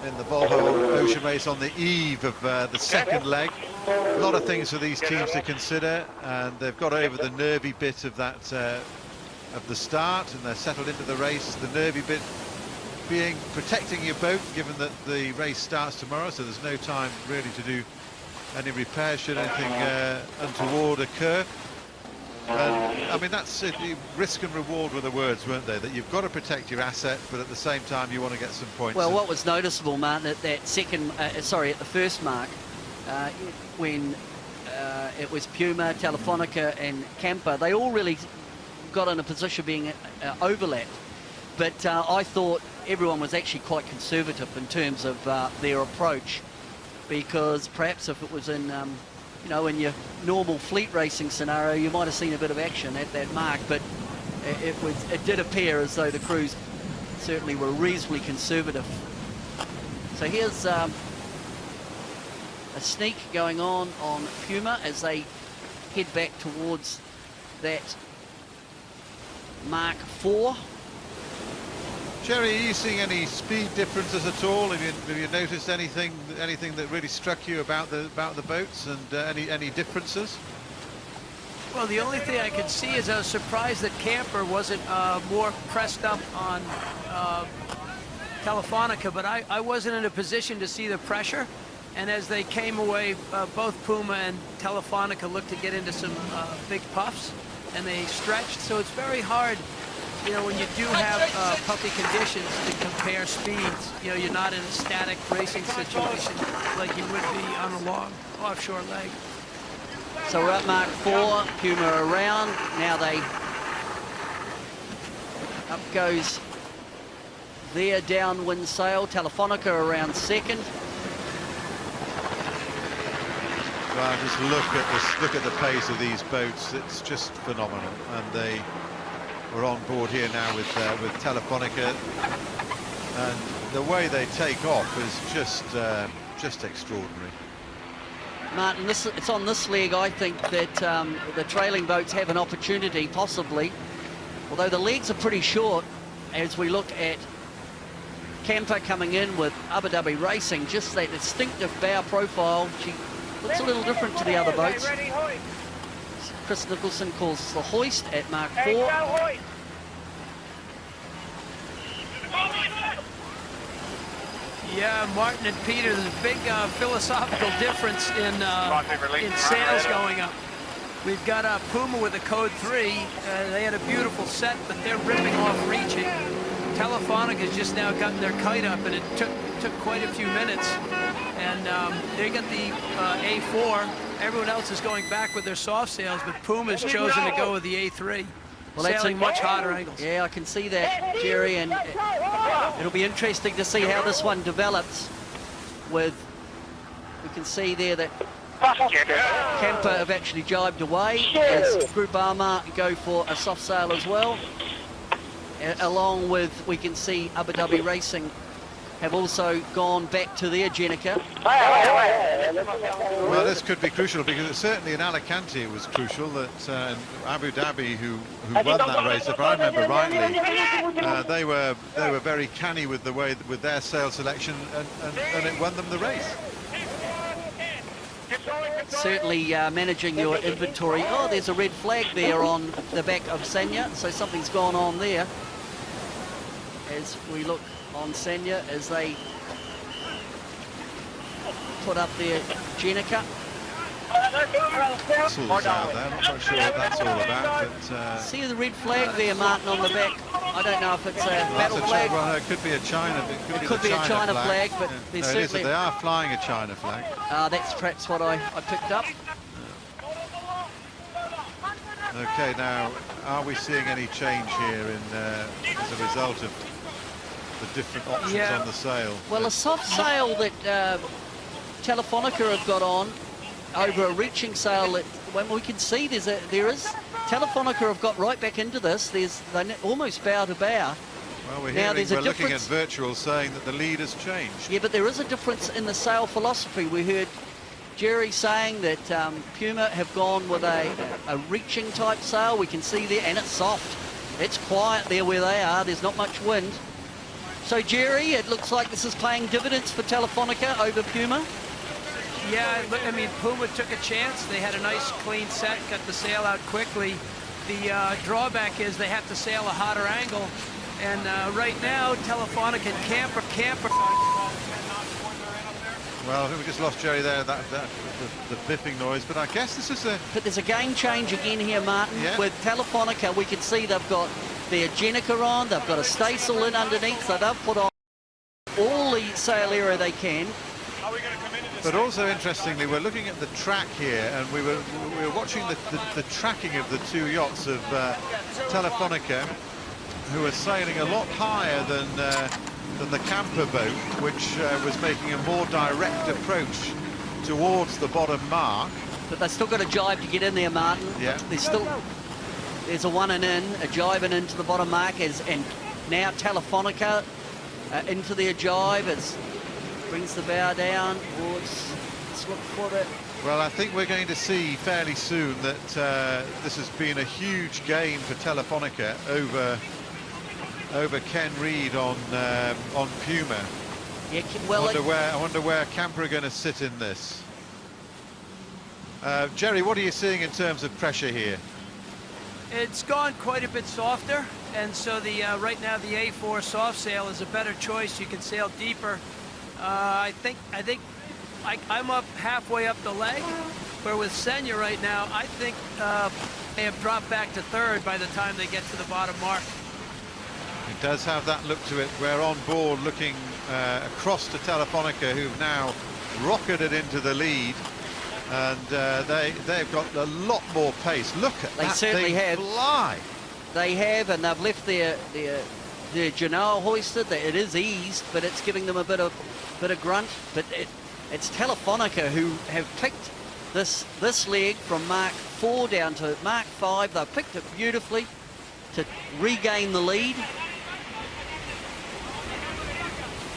Speaker 1: in the Volvo Ocean Race on the eve of the second leg. A lot of things for these teams to consider, and they've got over the nervy bit of that of the start, and they're settled into the race. The nervy bit being protecting your boat, given that the race starts tomorrow, so there's no time really to do any repair should anything untoward occur. And I mean, that's it. Risk and reward were the words, weren't they? That you've got to protect your asset, but at the same time you want to get some points.
Speaker 4: Well, what was noticeable, Martin, at that second, at the first mark, when it was Puma, Telefonica and Camper, they all really got in a position being overlapped. But I thought everyone was actually quite conservative in terms of their approach, because perhaps if it was in, in your normal fleet racing scenario, you might have seen a bit of action at that mark, but it did appear as though the crews certainly were reasonably conservative. So here's a sneak going on Puma as they head back towards that Mark 4.
Speaker 1: Jerry, are you seeing any speed differences at all? Have you noticed anything that really struck you about the boats, and any differences?
Speaker 13: Well, the only thing I could see is I was surprised that Camper wasn't more pressed up on Telefonica, but I wasn't in a position to see the pressure. And as they came away, both Puma and Telefonica looked to get into some big puffs, and they stretched. So it's very hard, when you do have puffy conditions, to compare speeds. You're not in a static racing situation like you would be on a long offshore leg.
Speaker 4: So we're at Mark 4, Puma around. Now up goes their downwind sail. Telefonica around second.
Speaker 1: Well, just look at the pace of these boats. It's just phenomenal, and they were on board here now with Telefonica, and the way they take off is just extraordinary.
Speaker 4: Martin, it's on this leg, I think, that the trailing boats have an opportunity, possibly, although the legs are pretty short. As we look at Camper coming in with Abu Dhabi Racing, just that distinctive bow profile, she looks a little different to the other boats. Chris Nicholson calls the hoist at Mark 4.
Speaker 13: Yeah, Martin and Peter, there's a big philosophical difference in sails going up. We've got Puma with a code 3. They had a beautiful set, but they're ripping off reaching. Telefonica's just now gotten their kite up, and it took quite a few minutes. And they got the A4. Everyone else is going back with their soft sails, but Puma's chosen to go with the A3. Well, sailing much hotter angles.
Speaker 4: Yeah, I can see that, Jerry, and it'll be interesting to see how this one develops. We can see there that Camper have actually jibed away as Groupama go for a soft sail as well. Along with, we can see Abu Dhabi Racing have also gone back to their Jenica.
Speaker 1: Well, this could be crucial, because it certainly in Alicante it was crucial that Abu Dhabi, who won that race, if I remember rightly, they were very canny with the way with their sail selection, and it won them the race.
Speaker 4: Certainly managing your inventory. Oh, there's a red flag there on the back of Sanya, so something's gone on there. As we look on Sanya as they put up their Jenica.
Speaker 1: Out there. I'm not quite sure what that's all about, but
Speaker 4: see the red flag there, Martin, on the back. I don't know if it's a battle flag.
Speaker 1: Well, it could be a China.
Speaker 4: It could be a China flag, but
Speaker 1: yeah.
Speaker 4: certainly
Speaker 1: They are flying a China flag.
Speaker 4: That's perhaps what I picked up.
Speaker 1: Okay, now are we seeing any change here in as a result of the different options on the sail?
Speaker 4: Well, a soft sail that Telefonica have got on over a reaching sail, when we can see there is Telefonica have got right back into this. They're almost bow to bow.
Speaker 1: Well, we're looking at virtual saying that the lead has changed.
Speaker 4: Yeah, but there is a difference in the sail philosophy. We heard Jerry saying that Puma have gone with a reaching type sail. We can see there, and it's soft. It's quiet there where they are. There's not much wind. So, Jerry, it looks like this is paying dividends for Telefonica over Puma.
Speaker 13: Yeah, I mean, Puma took a chance. They had a nice clean set, got the sail out quickly. The drawback is they have to sail a hotter angle. And right now, Telefonica and Camper.
Speaker 1: Well, I think we just lost Jerry there, the bipping noise, but I guess this is
Speaker 4: But there's a game change again here, Martin.
Speaker 1: Yeah.
Speaker 4: With Telefonica, we can see they've got their Jenica on, they've got a staysail in underneath, so they've put on all the sail area they can.
Speaker 1: But also, interestingly, we're looking at the track here, and we were watching the tracking of the two yachts of Telefonica, who are sailing a lot higher than the camper boat, which was making a more direct approach towards the bottom mark.
Speaker 4: But they've still got a jibe to get in there, Martin.
Speaker 1: Yeah.
Speaker 4: There's a one and in, a jibe and into the bottom mark, and now Telefonica into their jibe. It brings the bow down. Let's look for it.
Speaker 1: Well, I think we're going to see fairly soon that this has been a huge gain for Telefonica over Ken Reed on Puma.
Speaker 4: Yeah, well,
Speaker 1: I wonder where Camper are going to sit in this. Jerry, what are you seeing in terms of pressure here?
Speaker 13: It's gone quite a bit softer, and so the right now the A4 soft sail is a better choice. You can sail deeper. I think I'm up halfway up the leg, where with Senya right now, I think they have dropped back to third by the time they get to the bottom mark.
Speaker 1: It does have that look to it. We're on board looking across to Telefonica, who've now rocketed into the lead, and they've got a lot more pace. Look at that.
Speaker 4: They certainly have.
Speaker 1: Fly.
Speaker 4: They have, and they've left their Genoa hoisted. It is eased, but it's giving them a bit of grunt. But it's Telefonica who have picked this leg from Mark 4 down to Mark 5. They've picked it beautifully to regain the lead.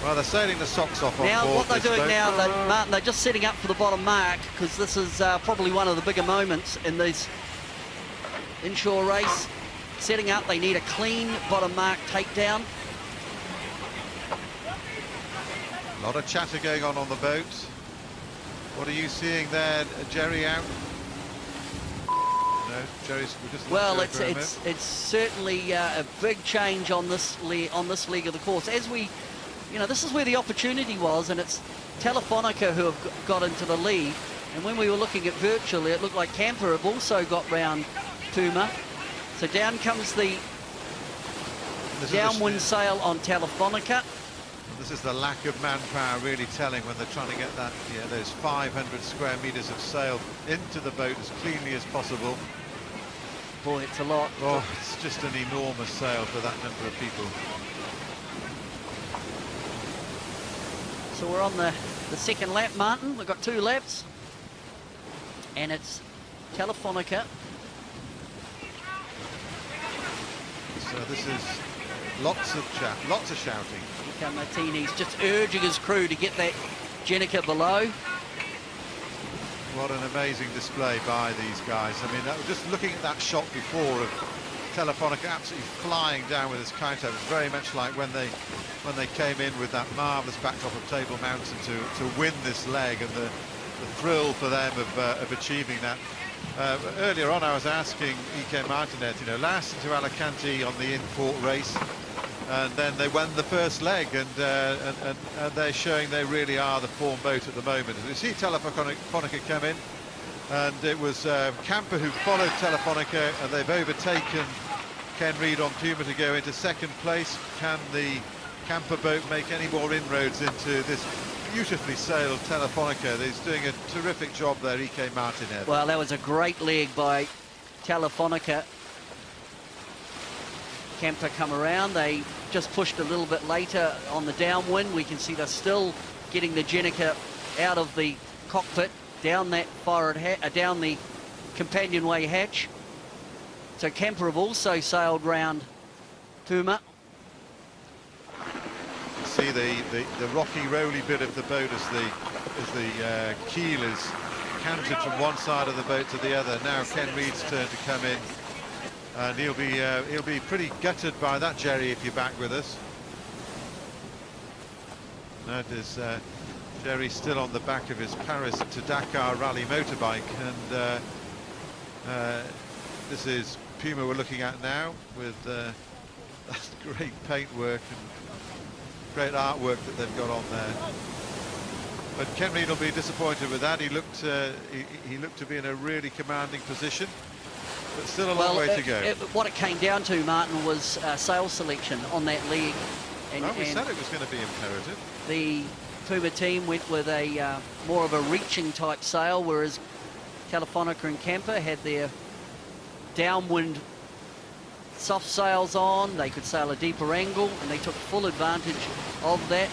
Speaker 1: Well, they're sailing the socks off on
Speaker 4: now,
Speaker 1: board.
Speaker 4: What they're doing now, Martin, they're just setting up for the bottom mark, because this is probably one of the bigger moments in this inshore race. Setting up, they need a clean bottom mark takedown.
Speaker 1: A lot of chatter going on the boat. What are you seeing there, Jerry? Out? No, Jerry's.
Speaker 4: Well, it's certainly a big change on this leg of the course. As we, this is where the opportunity was, and it's Telefonica who have got into the lead. And when we were looking at virtually, it looked like Camper have also got round Puma. So down comes the Downwind sail on Telefonica.
Speaker 1: This is the lack of manpower really telling when they're trying to get that, those 500 square meters of sail into the boat as cleanly as possible.
Speaker 4: Boy, it's a lot.
Speaker 1: Oh, it's just an enormous sail for that number of people.
Speaker 4: So we're on the second lap, Martin. We've got 2 laps. And it's Telefonica.
Speaker 1: So this is lots of shouting.
Speaker 4: Nico Martini's just urging his crew to get that Jenica below.
Speaker 1: What an amazing display by these guys. I mean, just looking at that shot before of Telefonica absolutely flying down with his counter, it was very much like when they came in with that marvellous backdrop of Table Mountain to win this leg, and the thrill for them of achieving that. Earlier on, I was asking EK Martinet, last into Alicante on the import race, and then they won the first leg, and they're showing they really are the form boat at the moment. You see Telefonica come in, and it was Camper who followed Telefonica, and they've overtaken Ken Reid on Puma to go into second place. Can the Camper boat make any more inroads into this beautifully sailed Telefonica? He's doing a terrific job there, EK Martinet.
Speaker 4: Well, that was a great leg by Telefonica. Camper come around. They just pushed a little bit later on the downwind. We can see they're still getting the Jenica out of the cockpit, down that forward down the companionway hatch. So Camper have also sailed round Puma.
Speaker 1: See the rocky, rolly bit of the boat as the keel is canted from one side of the boat to the other. Now Ken Reid's turn to come in, and he'll be pretty gutted by that, Jerry, if you're back with us. That is Jerry still on the back of his Paris to Dakar rally motorbike, and this is Puma we're looking at now with that great paintwork and great artwork that they've got on there. But Ken Reid will be disappointed with that. He looked to be in a really commanding position, but still a long way to go.
Speaker 4: What it came down to, Martin, was sail selection on that leg.
Speaker 1: And we said it was going to be imperative.
Speaker 4: The Puma team went with a more of a reaching type sail, whereas Telefonica and Camper had their downwind soft sails on. They could sail a deeper angle, and they took full advantage of that.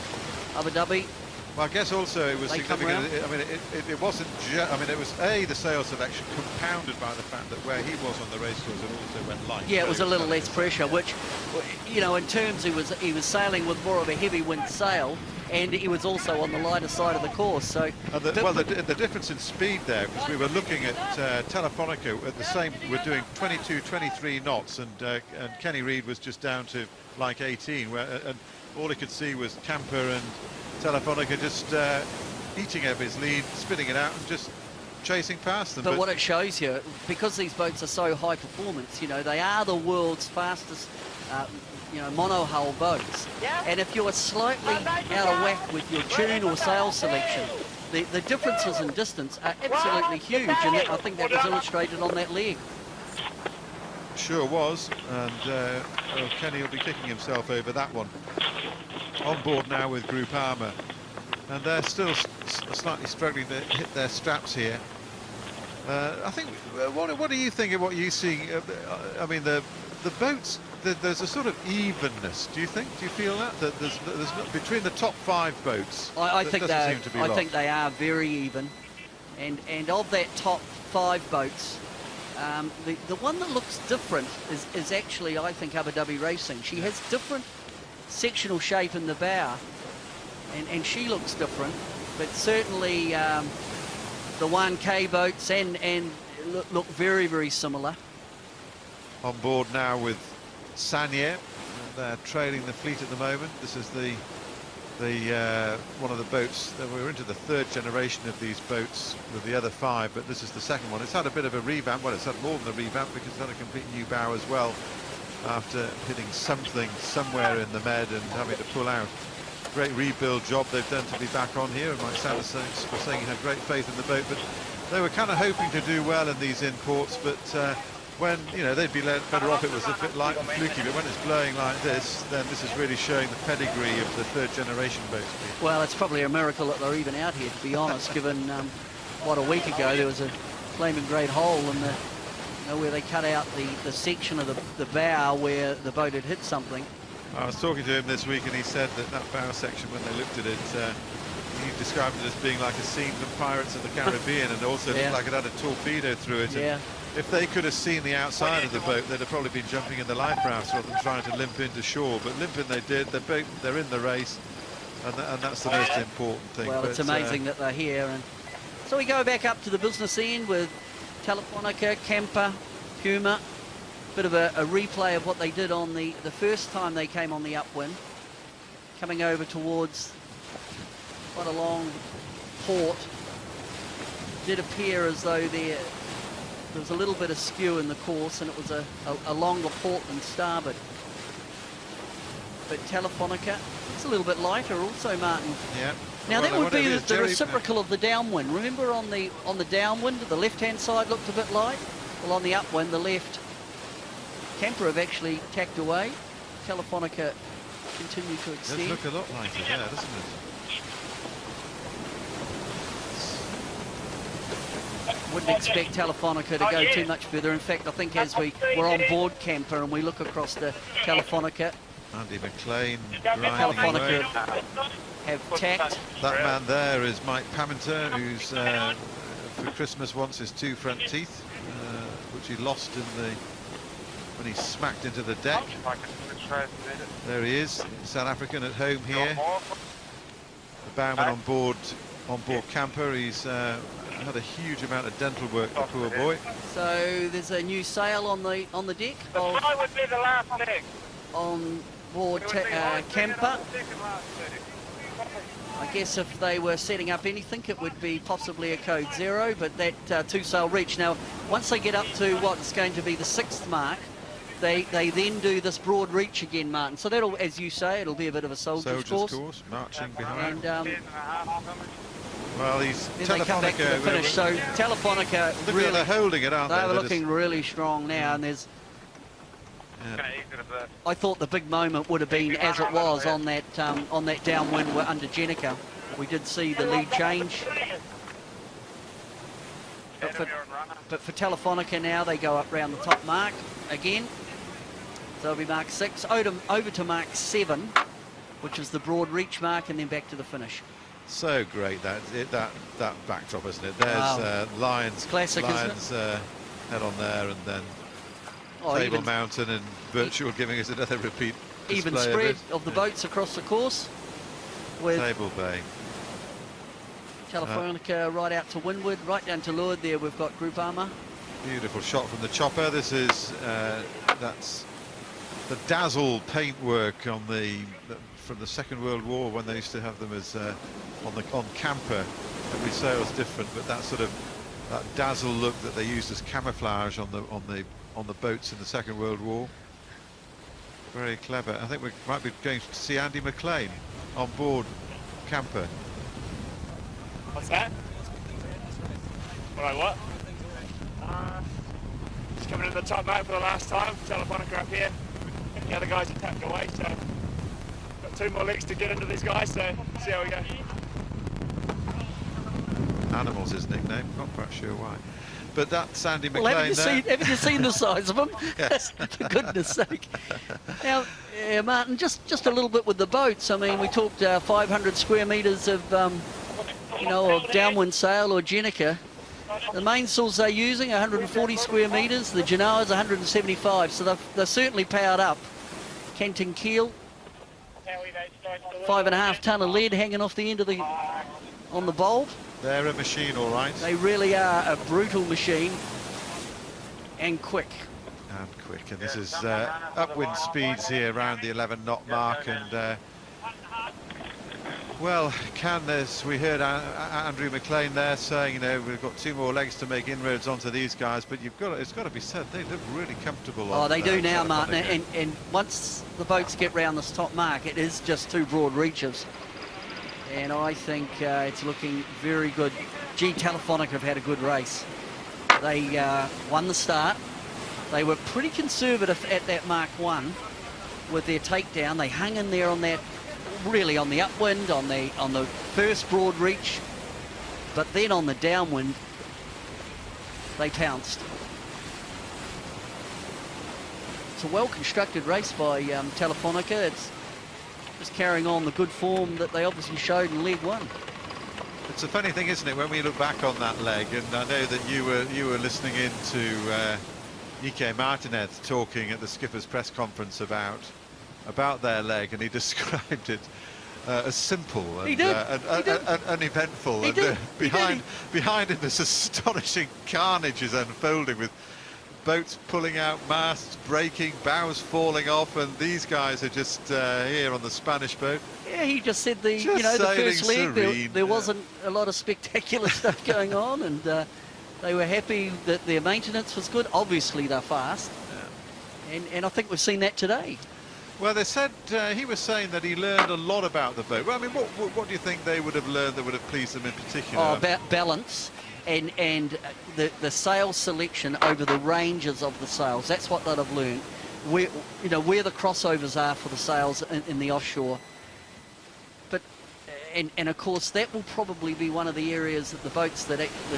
Speaker 4: Abu Dhabi.
Speaker 1: Well, I guess also it was significant. I mean, it wasn't just. I mean, it was the sail selection compounded by the fact that where he was on the racecourse, it also went light.
Speaker 4: Yeah, it was a little less pressure, which, in terms he was sailing with more of a heavy wind sail, and he was also on the lighter side of the course. So,
Speaker 1: the difference in speed there, because we were looking at Telefonica at the same. We're doing 22, 23 knots, and Kenny Reid was just down to like 18, and all he could see was Camper and Telefonica just eating up his lead, spitting it out, and just chasing past them.
Speaker 4: But what it shows you, because these boats are so high performance, they are the world's fastest, monohull boats. Yeah. And if you're slightly out of whack with your tune or sail selection, the differences in distance are absolutely huge, and I think that was illustrated on that leg.
Speaker 1: Sure was, and Kenny will be kicking himself over that one. On board now with Group Armour, and they're still slightly struggling to hit their straps here. I think, what do you think of what you see? I mean, the boats, there's a sort of evenness. Do you feel that there's between the top 5 boats?
Speaker 4: I think they are very even, and of that top 5 boats, the one that looks different is actually, I think, Abu Dhabi Racing. She has different sectional shape in the bow, and she looks different, but certainly the 1K boats and look very, very similar.
Speaker 1: On board now with Sanier, they're trailing the fleet at the moment. This is the one of the boats that we're into the 3rd generation of these boats with the other 5, but this is the 2nd one. It's had a bit of a revamp. Well, it's had more than a revamp because it's had a complete new bow as well, after hitting something somewhere in the med and having to pull out. Great rebuild job they've done to be back on here, and Mike Sanders was saying he had great faith in the boat, but they were kind of hoping to do well in these imports, but when, you know, they'd be better off it was a bit light and fluky, but when it's blowing like this, then this is really showing the pedigree of the third generation boat speed.
Speaker 4: Well, it's probably a miracle that they're even out here, to be honest, given what, a week ago there was a flaming great hole in the, you know, where they cut out the section of the bow where the boat had hit something.
Speaker 1: I was talking to him this week, and he said that bow section, when they looked at it, he described it as being like a scene from Pirates of the Caribbean, and also looked like it had a torpedo through it.
Speaker 4: Yeah.
Speaker 1: And if they could have seen the outside of the boat, they'd have probably been jumping in the life rafts rather than trying to limp into shore. But limping they did. They're in the race, and that's the most important thing.
Speaker 4: Well, it's amazing that they're here. And so we go back up to the business end with Telefonica, Kemper, Puma. Bit of a replay of what they did on the first time they came on the upwind. Coming over towards quite a long port. Did appear as though there was a little bit of skew in the course, and it was a longer port than starboard. But Telefonica, it's a little bit lighter also, Martin.
Speaker 1: Yeah.
Speaker 4: Now that would be the reciprocal of the downwind. Remember on the downwind, the left-hand side looked a bit light. Well, on the upwind, the left. Kemper have actually tacked away. Telefonica continue to extend.
Speaker 1: It does look a lot lighter there, doesn't it?
Speaker 4: Wouldn't expect Telefonica to go too much further. In fact, I think as we're on board Kemper and we look across the Telefonica,
Speaker 1: Andy McLean
Speaker 4: Telefonica have tacked.
Speaker 1: That man there is Mike Paminter, who's for Christmas wants his 2 front teeth, which he lost when he smacked into the deck. There he is, South African at home here. The bowman on board Camper. He's had a huge amount of dental work, the poor boy.
Speaker 4: So there's a new sail on the deck.
Speaker 14: I would be the last leg.
Speaker 4: On board Kemper. I guess if they were setting up anything, it would be possibly a code 0, but that 2-sail reach. Now, once they get up to what's going to be the 6th mark, they then do this broad reach again, Martin. So that'll, as you say, it'll be a bit of a soldier's course.
Speaker 1: Marching behind.
Speaker 4: And,
Speaker 1: well, he's
Speaker 4: then they come back to the finish. So Telefonica really,
Speaker 1: they're holding it, aren't they?
Speaker 4: They're looking really strong now, and there's.
Speaker 1: Yeah.
Speaker 4: I thought the big moment would have been as it was on that downwind under Jenica. We did see the lead change. But for Telefonica now, they go up round the top mark again. So it'll be mark 6, over to mark 7, which is the broad reach mark, and then back to the finish.
Speaker 1: So great that backdrop, isn't it? There's Lions,
Speaker 4: classic,
Speaker 1: Lions head on there, and then Table Mountain and Virtual giving us another repeat
Speaker 4: even spread of the boats across the course with
Speaker 1: Table Bay.
Speaker 4: Telefonica right out to windward, right down to leeward. There we've got Groupama.
Speaker 1: Beautiful shot from the chopper. This is that's the dazzle paintwork from the Second World War, when they used to have them as on Camper. Every sail's different, but that sort of that dazzle look that they used as camouflage on the boats in the Second World War. Very clever. I think we might be going to see Andy McLean on board Camper.
Speaker 11: What's that? Alright, what? Just coming to the top mate for the last time. Telefonica up here. The other guys are tapped away, so got 2 more legs to get into these guys, so see how we go.
Speaker 1: Animal's his nickname, not quite sure why. But that's Andy McLean.
Speaker 4: Well, haven't you seen the size of him?
Speaker 1: Yes.
Speaker 4: For goodness sake. Now, Martin, just a little bit with the boats. I mean, we talked 500 square metres of, of downwind sail or Jenica. The mainsails they're using 140 square metres. The Genoa's 175, so they're certainly powered up. Kenton keel, 5.5 tonne of lead hanging off the end of on the bulb.
Speaker 1: They're a machine, all right.
Speaker 4: They really are a brutal machine, and quick.
Speaker 1: And this is upwind speeds here around the 11 knot mark, and well, as we heard Andrew McLean there saying, we've got 2 more legs to make inroads onto these guys, but it's got to be said, they look really comfortable.
Speaker 4: Oh, they do now, Martin, and once the boats get round this top mark, it is just 2 broad reaches. And I think it's looking very good. Telefonica have had a good race. They won the start. They were pretty conservative at that Mark 1 with their takedown. They hung in there on that, really on the upwind, on the first broad reach, but then on the downwind, they pounced. It's a well-constructed race by Telefonica. It's just carrying on the good form that they obviously showed in leg 1.
Speaker 1: It's a funny thing, isn't it, when we look back on that leg, and I know that you were listening in to Nicky Martinez talking at the skipper's press conference about their leg, and he described it as simple and uneventful. Behind him, this astonishing carnage is unfolding with boats pulling out, masts breaking, bows falling off, and these guys are just here on the Spanish boat.
Speaker 4: Yeah, he just said the first leg there wasn't a lot of spectacular stuff going on, and they were happy that their maintenance was good. Obviously, they're fast, and I think we've seen that today.
Speaker 1: Well, they said he was saying that he learned a lot about the boat. Well, I mean, what do you think they would have learned that would have pleased them in particular?
Speaker 4: Oh, about balance and the sail selection over the ranges of the sails. That's what they'd have learned. Where the crossovers are for the sails in the offshore. But and of course that will probably be one of the areas that the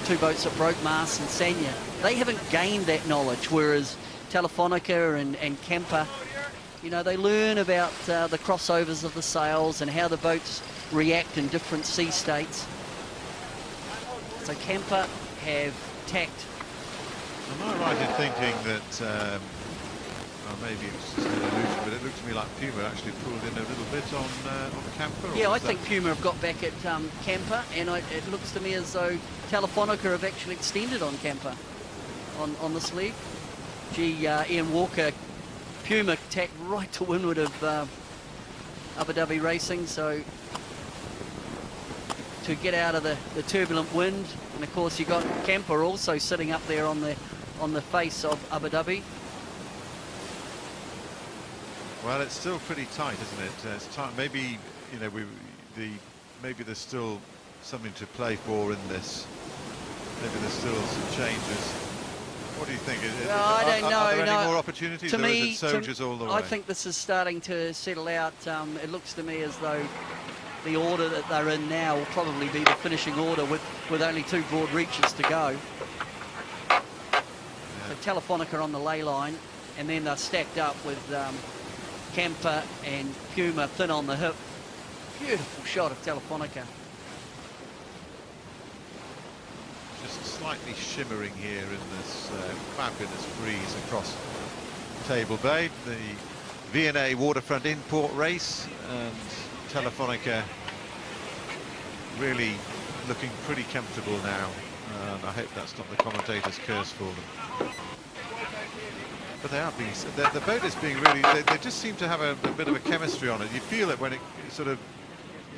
Speaker 4: two boats that broke Mars and Sanya, they haven't gained that knowledge, whereas Telefonica and Kemper, they learn about the crossovers of the sails and how the boats react in different sea states. So Kemper have tacked.
Speaker 1: Am I right in thinking that, maybe it's just an illusion, but it looked to me like Puma actually pulled in a little bit on Kemper?
Speaker 4: Yeah, I think Puma have got back at Kemper, and it looks to me as though Telefonica have actually extended on Kemper on this leg. Gee, Ian Walker, Puma tacked right to windward of Abu Dhabi Racing, so to get out of the turbulent wind, and of course you got Kemper also sitting up there on the face of Abu Dhabi.
Speaker 1: Well, it's still pretty tight, isn't it? It's tight. Maybe maybe there's still something to play for in this. Maybe there's still some changes. What do you think?
Speaker 4: No, I don't know.
Speaker 1: Are there any more opportunities,
Speaker 4: to
Speaker 1: or
Speaker 4: me,
Speaker 1: is it soldiers all the way?
Speaker 4: I think this is starting to settle out. It looks to me as though the order that they're in now will probably be the finishing order with only 2 broad reaches to go. Yeah. So Telefonica on the ley line, and then they're stacked up with Kemper and Puma thin on the hip. Beautiful shot of Telefonica.
Speaker 1: Just slightly shimmering here in this fabulous breeze across Table Bay. The V&A Waterfront Import Race, and Telefonica really looking pretty comfortable now, and I hope that's not the commentator's curse for them. But they are being, the boat is being really, they just seem to have a bit of a chemistry on it. You feel it when it sort of,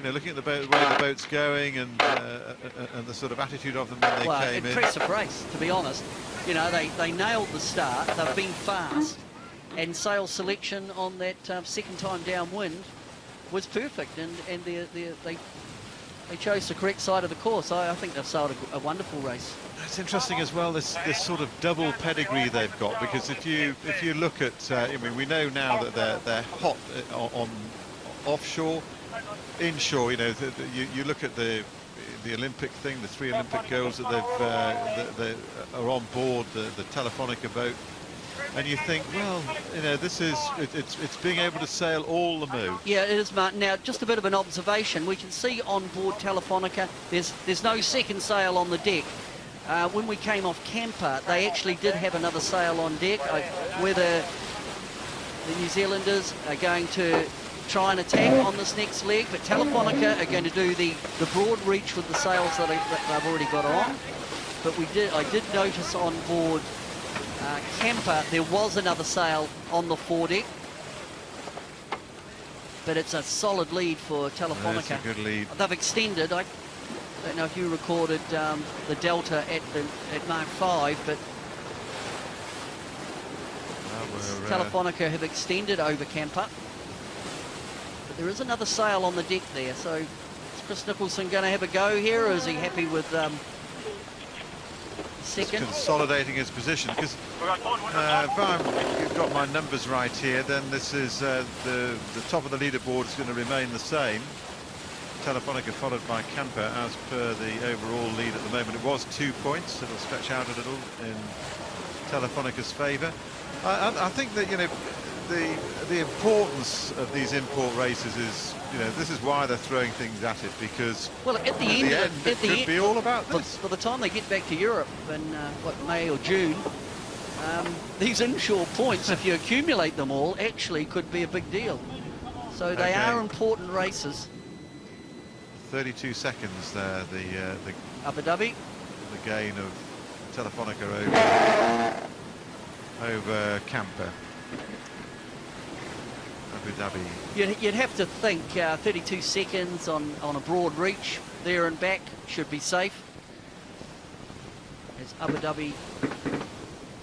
Speaker 1: looking at the boat, where the boat's going, and the sort of attitude of them when they came in.
Speaker 4: Well, impressive race, to be honest. They nailed the start. They've been fast, and sail selection on that second time downwind was perfect, and they chose the correct side of the course. I think they've sailed a wonderful race.
Speaker 1: It's interesting as well, this sort of double pedigree they've got, because if you look at, we know now that they're hot on offshore, inshore. You look at the Olympic thing, the 3 Olympic girls that they are on board the Telefonica boat, and you think, well, this is it's being able to sail all the moves.
Speaker 4: Yeah, it is, Martin. Now, just a bit of an observation. We can see on board Telefonica, there's no second sail on the deck. When we came off Kemper, they actually did have another sail on deck. Whether the New Zealanders are going to try and attack on this next leg, but Telefonica are going to do the broad reach with the sails that they've already got on. But I did notice on board Kemper there was another sail on the foredeck, but it's a solid lead for Telefonica.
Speaker 1: That's a good lead.
Speaker 4: They've extended. I don't know if you recorded the delta at Mark 5, but Telefonica have extended over Kemper. But there is another sail on the deck there, so is Chris Nicholson going to have a go here, or is he happy with second.
Speaker 1: Consolidating his position, because if I've got my numbers right here, then this is the top of the leaderboard is going to remain the same. Telefonica followed by Camper as per the overall lead at the moment. It was 2 points. It'll stretch out a little in Telefonica's favour. I think that, you know, the importance of these import races is, you know, this is why they're throwing things at it, because
Speaker 4: well, at the end
Speaker 1: it could be all about this.
Speaker 4: By the time they get back to Europe in what, May or June, these inshore points, if you accumulate them all, actually could be a big deal. So they are important races.
Speaker 1: 32 seconds there, the
Speaker 4: Abu Dhabi.
Speaker 1: The gain of Telefonica over Camper. Abu Dhabi.
Speaker 4: You'd have to think 32 seconds on a broad reach there and back should be safe. As Abu Dhabi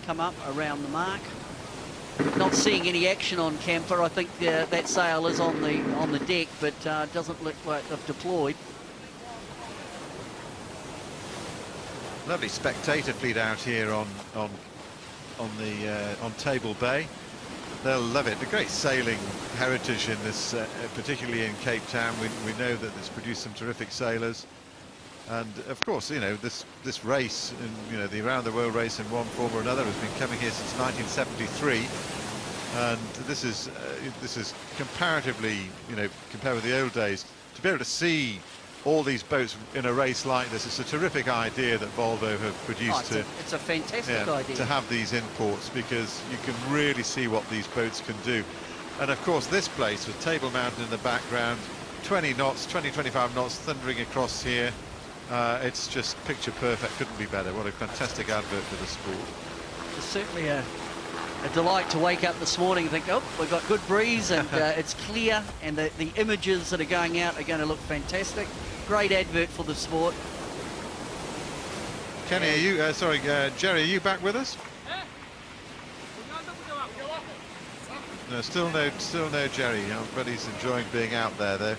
Speaker 4: come up around the mark. Not seeing any action on Camper. I think that sail is on the deck, but doesn't look like they've deployed.
Speaker 1: Lovely spectator fleet out here on Table Bay. They'll love it. A great sailing heritage in this, particularly in Cape Town. We know that it's produced some terrific sailors, and of course, you know, this race, and you know, the Around the World race in one form or another has been coming here since 1973, and this is comparatively, you know, compared with the old days, to be able to see all these boats in a race like this. It's a terrific idea that Volvo have produced.
Speaker 4: It's a fantastic idea
Speaker 1: to have these imports, because you can really see what these boats can do. And of course, this place with Table Mountain in the background, 20 knots, 25 knots thundering across here. It's just picture perfect, couldn't be better. What a fantastic advert for the sport.
Speaker 4: It's certainly a delight to wake up this morning and think, oh, we've got good breeze and it's clear, and the images that are going out are going to look fantastic. Great advert for the sport.
Speaker 1: Kenny, are you, Jerry, are you back with us? No, still no Jerry. Everybody's enjoying being out there, though.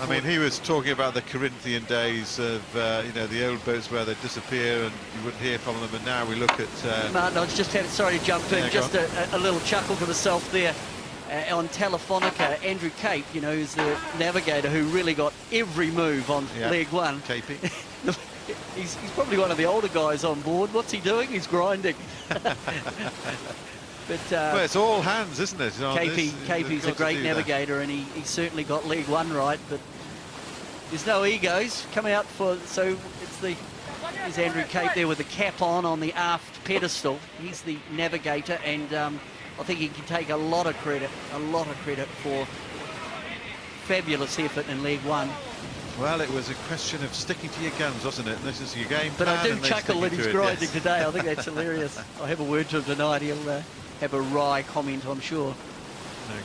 Speaker 1: I mean, he was talking about the Corinthian days of, you know, the old boats where they'd disappear and you wouldn't hear from them, and now we look at...
Speaker 4: Martin, I was just sorry to jump in, just a little chuckle to myself there. On Telefonica, Andrew Cape, you know, who's the navigator who really got every move on leg one.
Speaker 1: Capey.
Speaker 4: he's probably one of the older guys on board. What's he doing? He's grinding. But
Speaker 1: well, it's all hands, isn't it?
Speaker 4: Capey's a great navigator, and he certainly got leg one right, but there's no egos. Come out for, so there's Andrew Cape there with the cap on the aft pedestal. He's the navigator, and I think he can take a lot of credit for fabulous effort in leg one.
Speaker 1: Well, it was a question of sticking to your guns, wasn't it? And this is your game plan.
Speaker 4: But I do chuckle that he's grinding today. I think that's hilarious. I'll have a word to him tonight. He'll have a wry comment, I'm sure.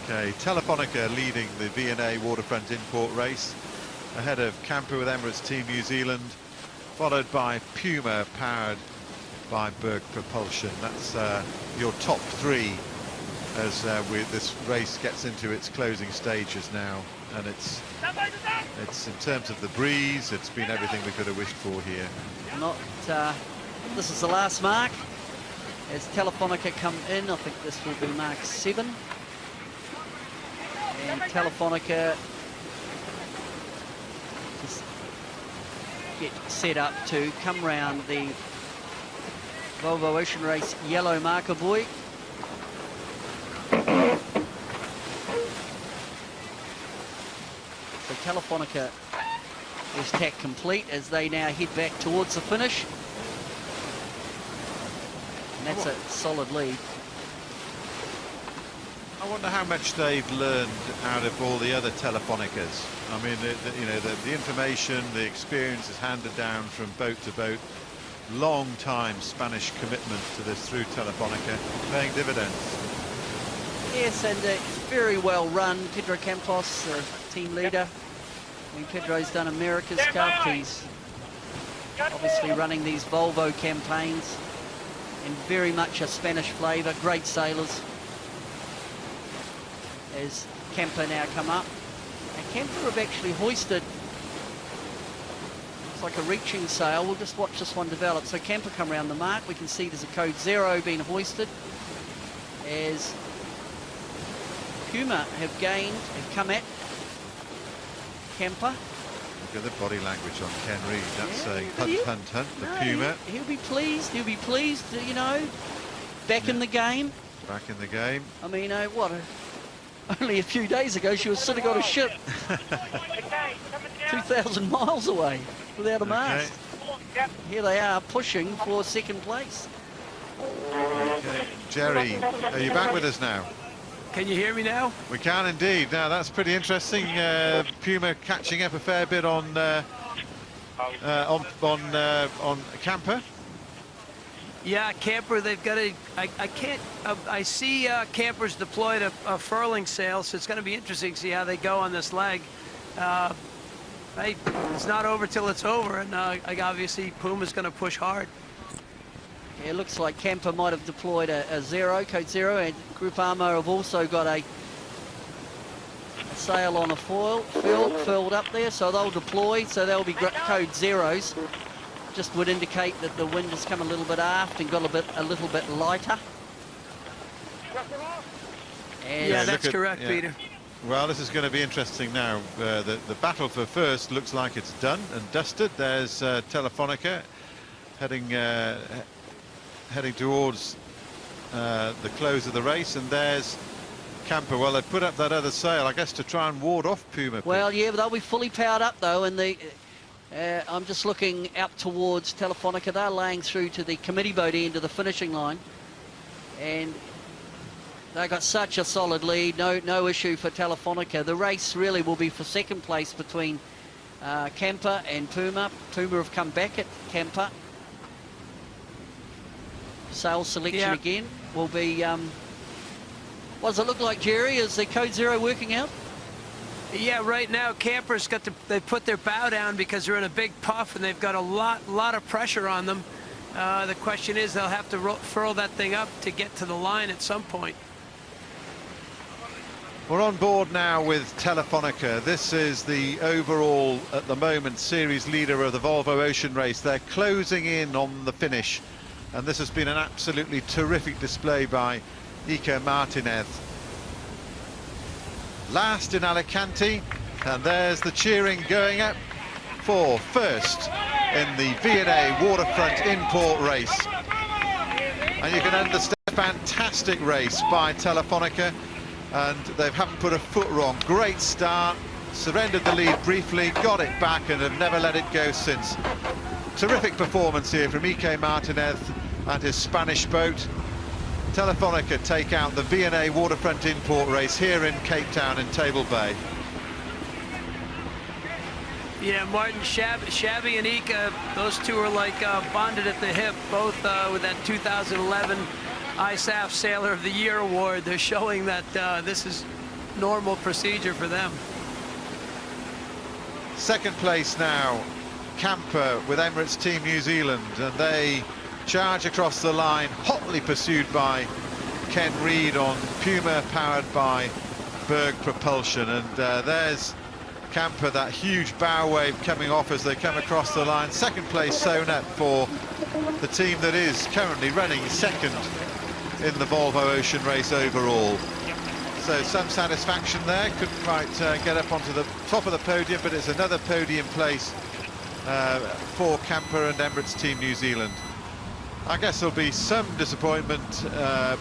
Speaker 1: Okay, Telefonica leading the V&A Waterfront import race, ahead of Camper with Emirates Team New Zealand, followed by Puma, powered by Berg Propulsion. That's your top three as this race gets into its closing stages now, and it's in terms of the breeze, it's been everything we could have wished for here.
Speaker 4: This is the last mark as Telefonica come in. I think this will be mark 7, and Telefonica just get set up to come round the Volvo Ocean Race yellow marker buoy. So Telefonica is tack complete as they now head back towards the finish. And that's a solid lead.
Speaker 1: I wonder how much they've learned out of all the other Telefonicas. I mean, you know, the information, the experience is handed down from boat to boat. Long time Spanish commitment to this through Telefonica, paying dividends.
Speaker 4: Yes, and very well run. Pedro Campos, team leader. I mean, Pedro's done America's Cup. He's obviously running these Volvo campaigns, and very much a Spanish flavour. Great sailors. As Camper now come up, and Camper have actually hoisted like a reaching sail. We'll just watch this one develop. So Kemper come around the mark. We can see there's a code 0 being hoisted as Puma have come at Kemper.
Speaker 1: Look at the body language on Ken Reid. That's saying hunt, the Puma.
Speaker 4: He'll be pleased, you know, back in the game.
Speaker 1: Back in the game.
Speaker 4: I mean, only a few days ago she was sitting on a ship 2,000 miles away without a mast. Here they are pushing for second place.
Speaker 1: Okay. Jerry, are you back with us now?
Speaker 13: Can you hear me now?
Speaker 1: We can indeed. Now that's pretty interesting. Puma catching up a fair bit on Camper.
Speaker 13: Yeah, Camper. They've got a. I see Camper's deployed a furling sail, so it's going to be interesting to see how they go on this leg. It's not over till it's over, and obviously Puma's going to push hard.
Speaker 4: Yeah, it looks like Camper might have deployed a code 0, and Groupama have also got a sail on a foil furled up there, so they'll deploy, so they'll be code 0s. Just would indicate that the wind has come a little bit aft and got a little bit lighter. And
Speaker 13: yeah, that's correct, Peter.
Speaker 1: Well, this is going to be interesting now. The battle for first looks like it's done and dusted. There's Telefonica heading towards the close of the race, and there's Camper. Well, they've put up that other sail, I guess, to try and ward off Puma.
Speaker 4: Well, yeah, but they'll be fully powered up, though, and I'm just looking out towards Telefonica. They're laying through to the committee boat end of the finishing line, and they got such a solid lead. No issue for Telefonica. The race really will be for second place between Camper and Puma. Puma have come back at Camper. Sail selection again will be. What does it look like, Jerry? Is the code 0 working out?
Speaker 13: Yeah, right now Camper's they put their bow down because they're in a big puff and they've got a lot of pressure on them. The question is they'll have to furl that thing up to get to the line at some point.
Speaker 1: We're on board now with Telefonica. This is the overall, at the moment, series leader of the Volvo Ocean Race. They're closing in on the finish, and this has been an absolutely terrific display by Iker Martinez. Last in Alicante, and there's the cheering going up for first in the V&A Waterfront import race. And you can understand, fantastic race by Telefonica, and they haven't put a foot wrong. Great start, surrendered the lead briefly, got it back, and have never let it go since. Terrific performance here from Iker Martinez and his Spanish boat. Telefonica take out the V&A Waterfront import race here in Cape Town in Table Bay.
Speaker 13: Yeah, Martin, Shabby and Ika, those two are like bonded at the hip, both with that 2011 ISAF Sailor of the Year award. They're showing that this is normal procedure for them.
Speaker 1: Second place now, Camper with Emirates Team New Zealand, and they charge across the line, hotly pursued by Ken Reid on Puma, powered by Berg Propulsion. And there's Camper, that huge bow wave coming off as they come across the line. Second place sewn up for the team that is currently running second in the Volvo Ocean Race overall. So some satisfaction there. Couldn't quite get up onto the top of the podium, but it's another podium place for Camper and Emirates Team New Zealand. I guess there'll be some disappointment,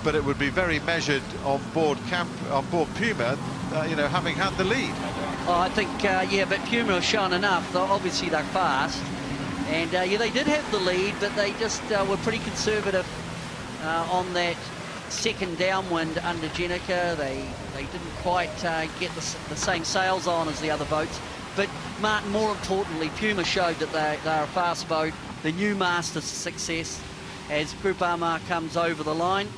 Speaker 1: but it would be very measured on board Puma, you know, having had the lead.
Speaker 4: Oh, I think, yeah, but Puma have shown enough. Obviously, they're fast. And, yeah, they did have the lead, but they just were pretty conservative on that second downwind under Jenica. They didn't quite get the same sails on as the other boats. But, Martin, more importantly, Puma showed that they're a fast boat. The new master success as Groupama comes over the line.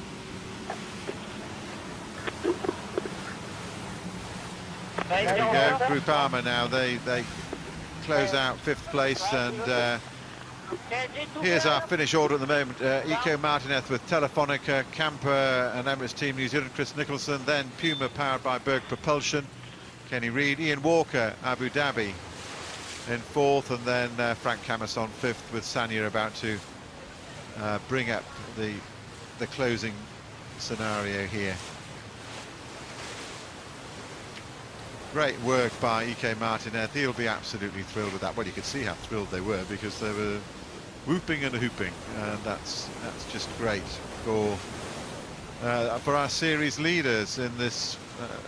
Speaker 1: There you go, Groupama now. They close out fifth place, and here's our finish order at the moment. Iker Martinez with Telefonica, Camper and Emirates Team New Zealand, Chris Nicholson, then Puma powered by Berg Propulsion, Kenny Reid, Ian Walker, Abu Dhabi, in fourth, and then Frank Camus on fifth, with Sanya about to bring up the closing scenario here. Great work by Ike Martinez. He'll be absolutely thrilled with that. Well, you could see how thrilled they were, because they were whooping and hooping, and that's just great for our series leaders in this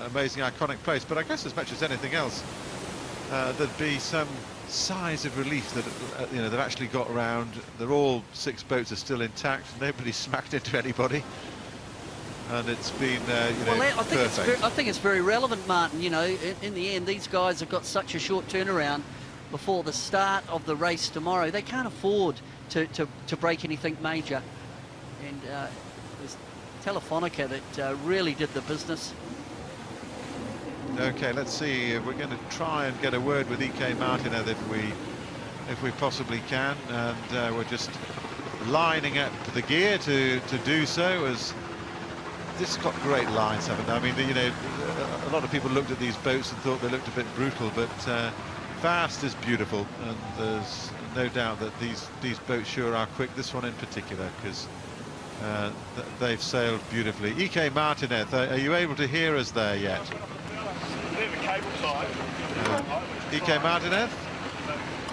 Speaker 1: amazing, iconic place. But I guess as much as anything else, there'd be some sighs of relief that you know, they've actually got around. They're all 6 boats are still intact. Nobody's smacked into anybody. And it's been, you know,
Speaker 4: well,
Speaker 1: perfect.
Speaker 4: I think it's very relevant, Martin. You know, in the end, these guys have got such a short turnaround before the start of the race tomorrow. They can't afford to break anything major. And it's Telefonica that really did the business.
Speaker 1: Okay, let's see if we're going to try and get a word with Ike Martinez if we possibly can. And we're just lining up the gear to do so, as this has got great lines, haven't they? I mean, you know, a lot of people looked at these boats and thought they looked a bit brutal, but fast is beautiful, and there's no doubt that these boats sure are quick. This one in particular, because they've sailed beautifully. Ike Martinez, are you able to hear us there yet?
Speaker 14: A bit of a cable tie.
Speaker 1: Ike Martinez?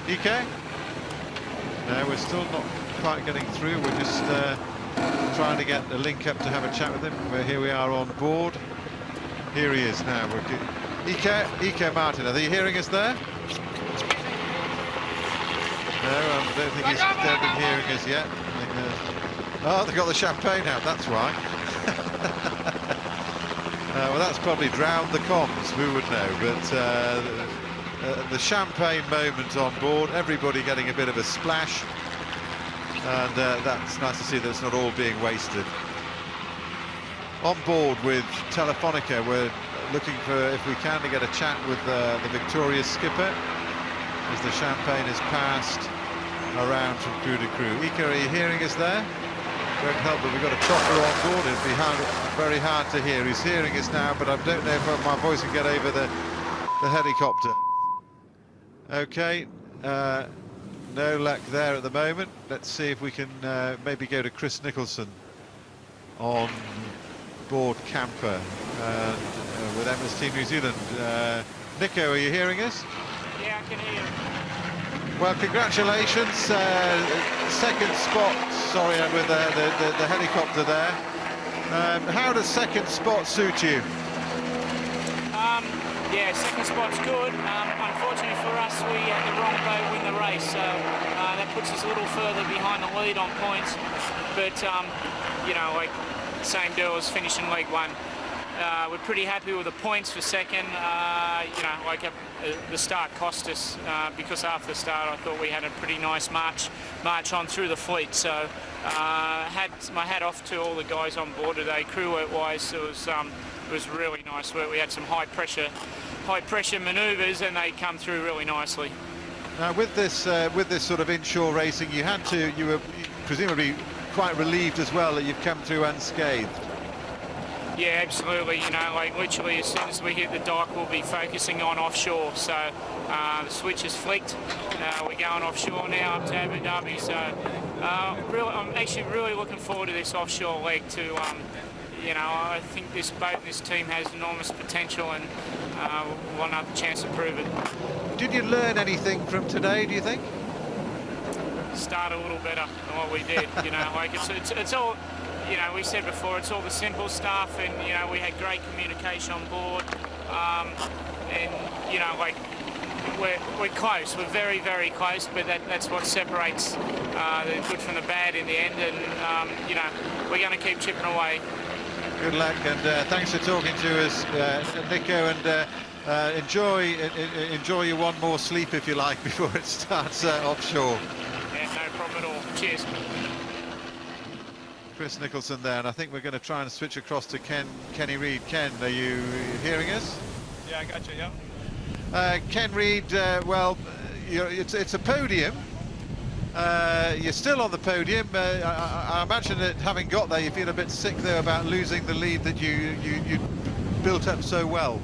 Speaker 1: Ike? No, we're still not quite getting through. We're just trying to get a link up to have a chat with him. Here we are on board. Here he is now. Ike Martinez, are you hearing us there? No, I don't think he's been hearing us yet. Oh, they've got the champagne out, that's why. Well, that's probably drowned the comms, who would know, but the champagne moment on board, everybody getting a bit of a splash. And that's nice to see that it's not all being wasted. On board with Telefonica, we're looking for, if we can, to get a chat with the victorious skipper, as the champagne is passed around from crew to crew. Ike, are you hearing us there? Won't help, but we've got a chopper on board. It'd be very hard to hear. He's hearing us now, but I don't know if my voice can get over the helicopter. Okay. No luck there at the moment. Let's see if we can maybe go to Chris Nicholson on board Camper with Emma's Team New Zealand. Nico, are you hearing us?
Speaker 11: Yeah, I can hear you.
Speaker 1: Well, congratulations. Second spot, sorry, with the helicopter there. How does second spot suit you?
Speaker 11: Yeah, second spot's good. Unfortunately for us, we had the wrong boat win the race, so that puts us a little further behind the lead on points. But, you know, like same deal as finishing League One. We're pretty happy with the points for second. You know, like the start cost us, because after the start I thought we had a pretty nice march on through the fleet. So had my hat off to all the guys on board today. Crew work-wise, it was really nice work. We had some high pressure manoeuvres, and they come through really nicely.
Speaker 1: Now, with this sort of inshore racing, you were presumably quite relieved as well that you've come through unscathed.
Speaker 11: Yeah, absolutely. You know, like literally as soon as we hit the dock, we'll be focusing on offshore. So the switch is flicked. We're going offshore now up to Abu Dhabi. So I'm actually really looking forward to this offshore leg to. You know, I think this boat and this team has enormous potential, and we'll have a chance to prove it.
Speaker 1: Did you learn anything from today, do you think?
Speaker 11: Start a little better than what we did. You know, like it's all. You know, we said before, it's all the simple stuff, and you know, we had great communication on board, and you know, like we're close. We're very, very close, but that's what separates the good from the bad in the end, and you know, we're going to keep chipping away.
Speaker 1: Good luck, and thanks for talking to us, Nico, and enjoy your one more sleep, if you like, before it starts offshore.
Speaker 11: Yeah, no problem at all. Cheers.
Speaker 1: Chris Nicholson there, and I think we're going to try and switch across to Kenny Reid. Ken, are you hearing us?
Speaker 9: Yeah, I got you, yeah.
Speaker 1: Ken Reid, well, it's a podium. You're still on the podium. I imagine that having got there, you feel a bit sick though about losing the lead that you built up so well.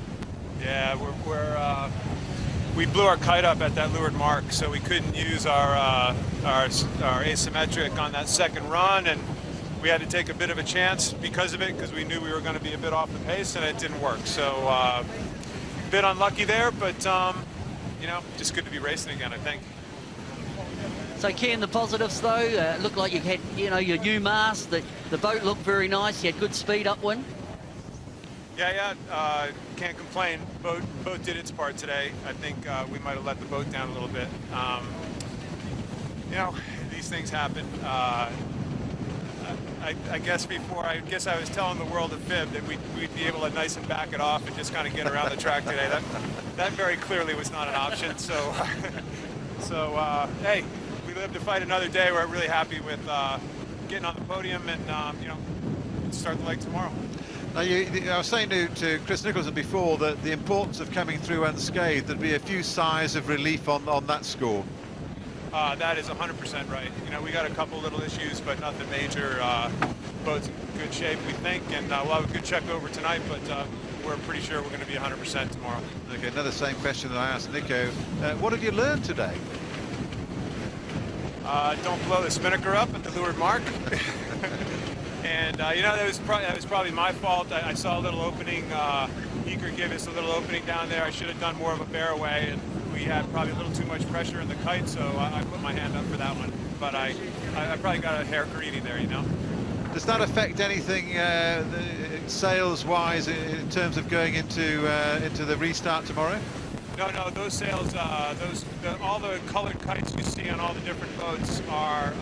Speaker 9: Yeah,
Speaker 8: we blew our kite up at that leeward mark, so we couldn't use our asymmetric on that second run, and we had to take a bit of a chance because of it, because we knew we were going to be a bit off the pace, and it didn't work. So a bit unlucky there, but you know, just good to be racing again, I think.
Speaker 4: So Ken, the positives though, looked like you had, you know, your new mast, the boat looked very nice, you had good speed upwind.
Speaker 8: Yeah, can't complain. Boat did its part today. I think we might have let the boat down a little bit. You know, these things happen. I guess I was telling the world a fib that we'd be able to nice and back it off and just kind of get around the track today. That very clearly was not an option. So, hey, we live to fight another day. We're really happy with getting on the podium and you know, start the leg tomorrow.
Speaker 1: Now I was saying to Chris Nicholson before that the importance of coming through unscathed, there'd be a few sighs of relief on that score.
Speaker 8: That is 100% right. You know, we got a couple little issues, but nothing major. Boat's in good shape, we think, and we'll have a good check over tonight, but we're pretty sure we're going to be 100% tomorrow.
Speaker 1: Okay, another same question that I asked Nico. What have you learned today?
Speaker 8: Don't blow the spinnaker up at the leeward mark. And you know, that was probably my fault. I saw a little opening. Eaker gave us a little opening down there. I should have done more of a bear away, and we had probably a little too much pressure in the kite, so I put my hand up for that one. But I probably got a hair greedy there, you know.
Speaker 1: Does that affect anything sales-wise in terms of going into the restart tomorrow?
Speaker 8: No, those sails, all the colored kites you see on all the different boats are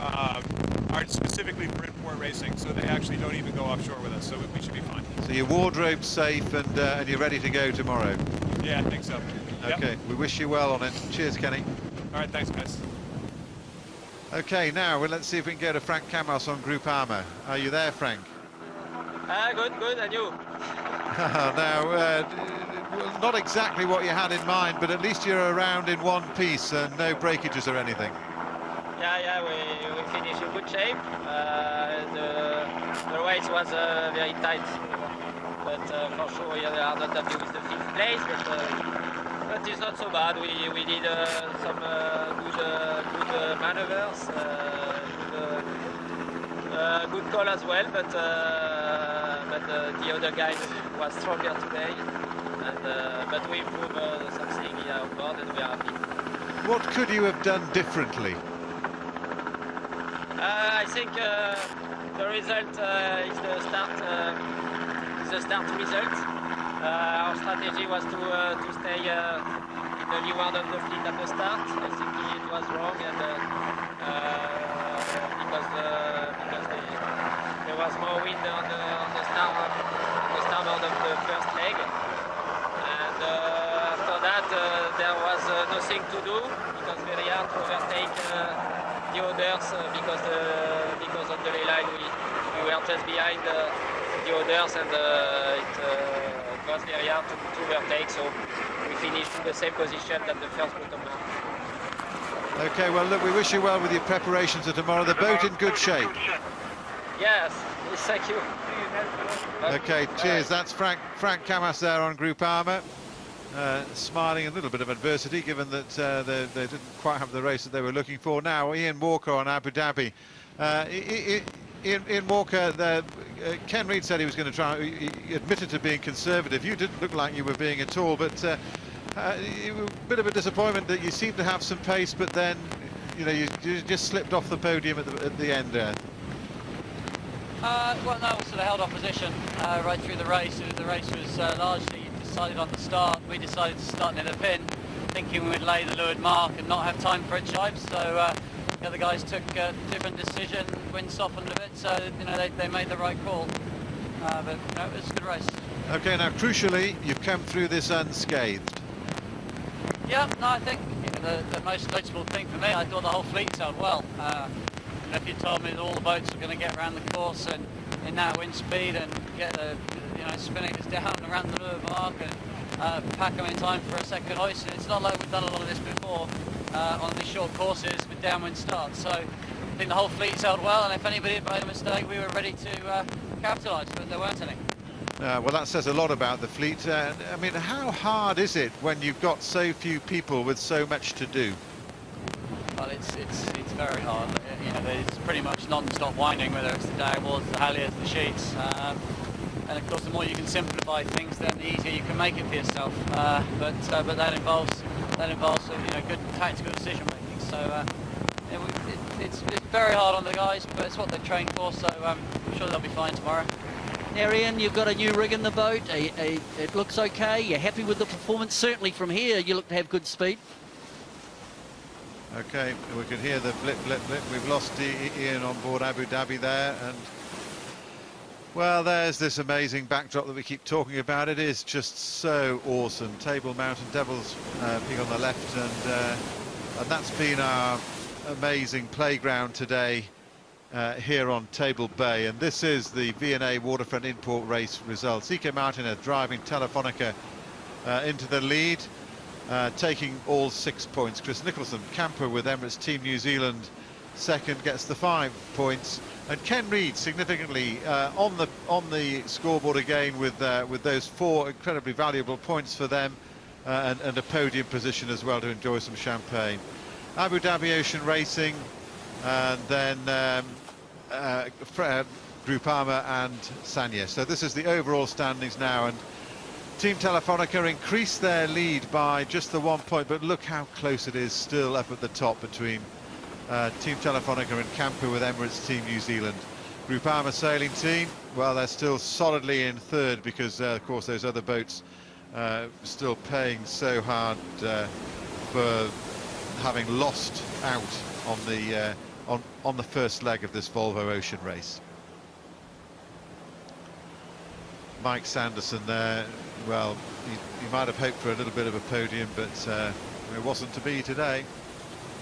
Speaker 8: specifically for import racing, so they actually don't even go offshore with us, so we should be fine.
Speaker 1: So your wardrobe's safe and you're ready to go tomorrow?
Speaker 8: Yeah, I think so.
Speaker 1: Okay,
Speaker 8: yep.
Speaker 1: We wish you well on it. Cheers, Kenny.
Speaker 8: All right, thanks, guys.
Speaker 1: Okay, now let's see if we can go to Frank Camos on Group Armour. Are you there, Frank?
Speaker 15: Good, and you?
Speaker 1: Now, not exactly what you had in mind, but at least you're around in one piece and no breakages or anything.
Speaker 15: Yeah, we finished in good shape. The race was very tight, but for sure we are not happy with the 5th place, but it's not so bad. We did some good maneuvers, good call as well, but the other guys was stronger today, but we improved something here on board and we are happy.
Speaker 1: What could you have done differently?
Speaker 15: I think the result is the start result. Our strategy was to stay in the leeward of the fleet at the start. I think it was wrong, and because there was more wind on the starboard of the first leg, and after that there was nothing to do. It was very hard to overtake the others because on the ley line we were just behind the others, and it was very hard to overtake, so we finished in the same position that the first bottom line.
Speaker 1: Okay, well look, we wish you well with your preparations for tomorrow. The boat in good shape.
Speaker 15: Yes, thank you.
Speaker 1: Okay, cheers. That's Frank Camos there on Group Armour. Smiling a little bit of adversity given that they didn't quite have the race that they were looking for. Now Ian Walker on Abu Dhabi. Ian Walker, Ken Reid said he was going to try, he admitted to being conservative. You didn't look like you were being at all, but a bit of a disappointment that you seemed to have some pace, but then you just slipped off the podium at the end there.
Speaker 12: Well, no, we sort of held our position right through the race. The race was largely decided on the start. We decided to start near the pin, thinking we'd lay the leeward mark and not have time for a jibe. So the other guys took a different decision. Wind softened a bit, so they made the right call. But no, it was a good race.
Speaker 1: Okay, now crucially, you've come through this unscathed.
Speaker 12: Yeah, no, I think the most notable thing for me, I thought the whole fleet sailed well. If you told me that all the boats were going to get around the course and in that wind speed and get the spinners down around the leeward mark and pack them in time for a second hoist, it's not like we've done a lot of this before on these short courses with downwind starts. So I think the whole fleet sailed well, and if anybody had made a mistake, we were ready to capitalise, but there weren't any.
Speaker 1: Well, that says a lot about the fleet. I mean, how hard is it when you've got so few people with so much to do?
Speaker 12: Well, it's very hard. You know, it's pretty much non-stop winding, whether it's the day awards, the halyards, the sheets. And of course, the more you can simplify things, then the easier you can make it for yourself. But that involves good tactical decision making. So it's very hard on the guys, but it's what they train for. So I'm sure they'll be fine tomorrow.
Speaker 4: Now, Ian, you've got a new rig in the boat. It looks okay. You're happy with the performance? Certainly from here, you look to have good speed.
Speaker 1: Okay, we can hear the blip, blip, blip. We've lost Ian on board Abu Dhabi there, and well, there's this amazing backdrop that we keep talking about. It is just so awesome. Table Mountain, Devils Peak on the left, and that's been our amazing playground today. Here on Table Bay, and this is the V&A Waterfront Import Race results. Ike Martinez driving Telefonica into the lead, taking all 6 points. Chris Nicholson, camper with Emirates Team New Zealand, second, gets the 5 points, and Ken Reid significantly on the scoreboard again with those 4 incredibly valuable points for them, and a podium position as well to enjoy some champagne. Abu Dhabi Ocean Racing, and then Groupama and Sanya. So this is the overall standings now, and Team Telefonica increased their lead by just the 1 point, but look how close it is still up at the top between Team Telefonica and Camper with Emirates Team New Zealand. Groupama sailing team, well, they're still solidly in third because of course those other boats still paying so hard for having lost out on the first leg of this Volvo Ocean Race. Mike Sanderson there, well, he might have hoped for a little bit of a podium, but it wasn't to be today.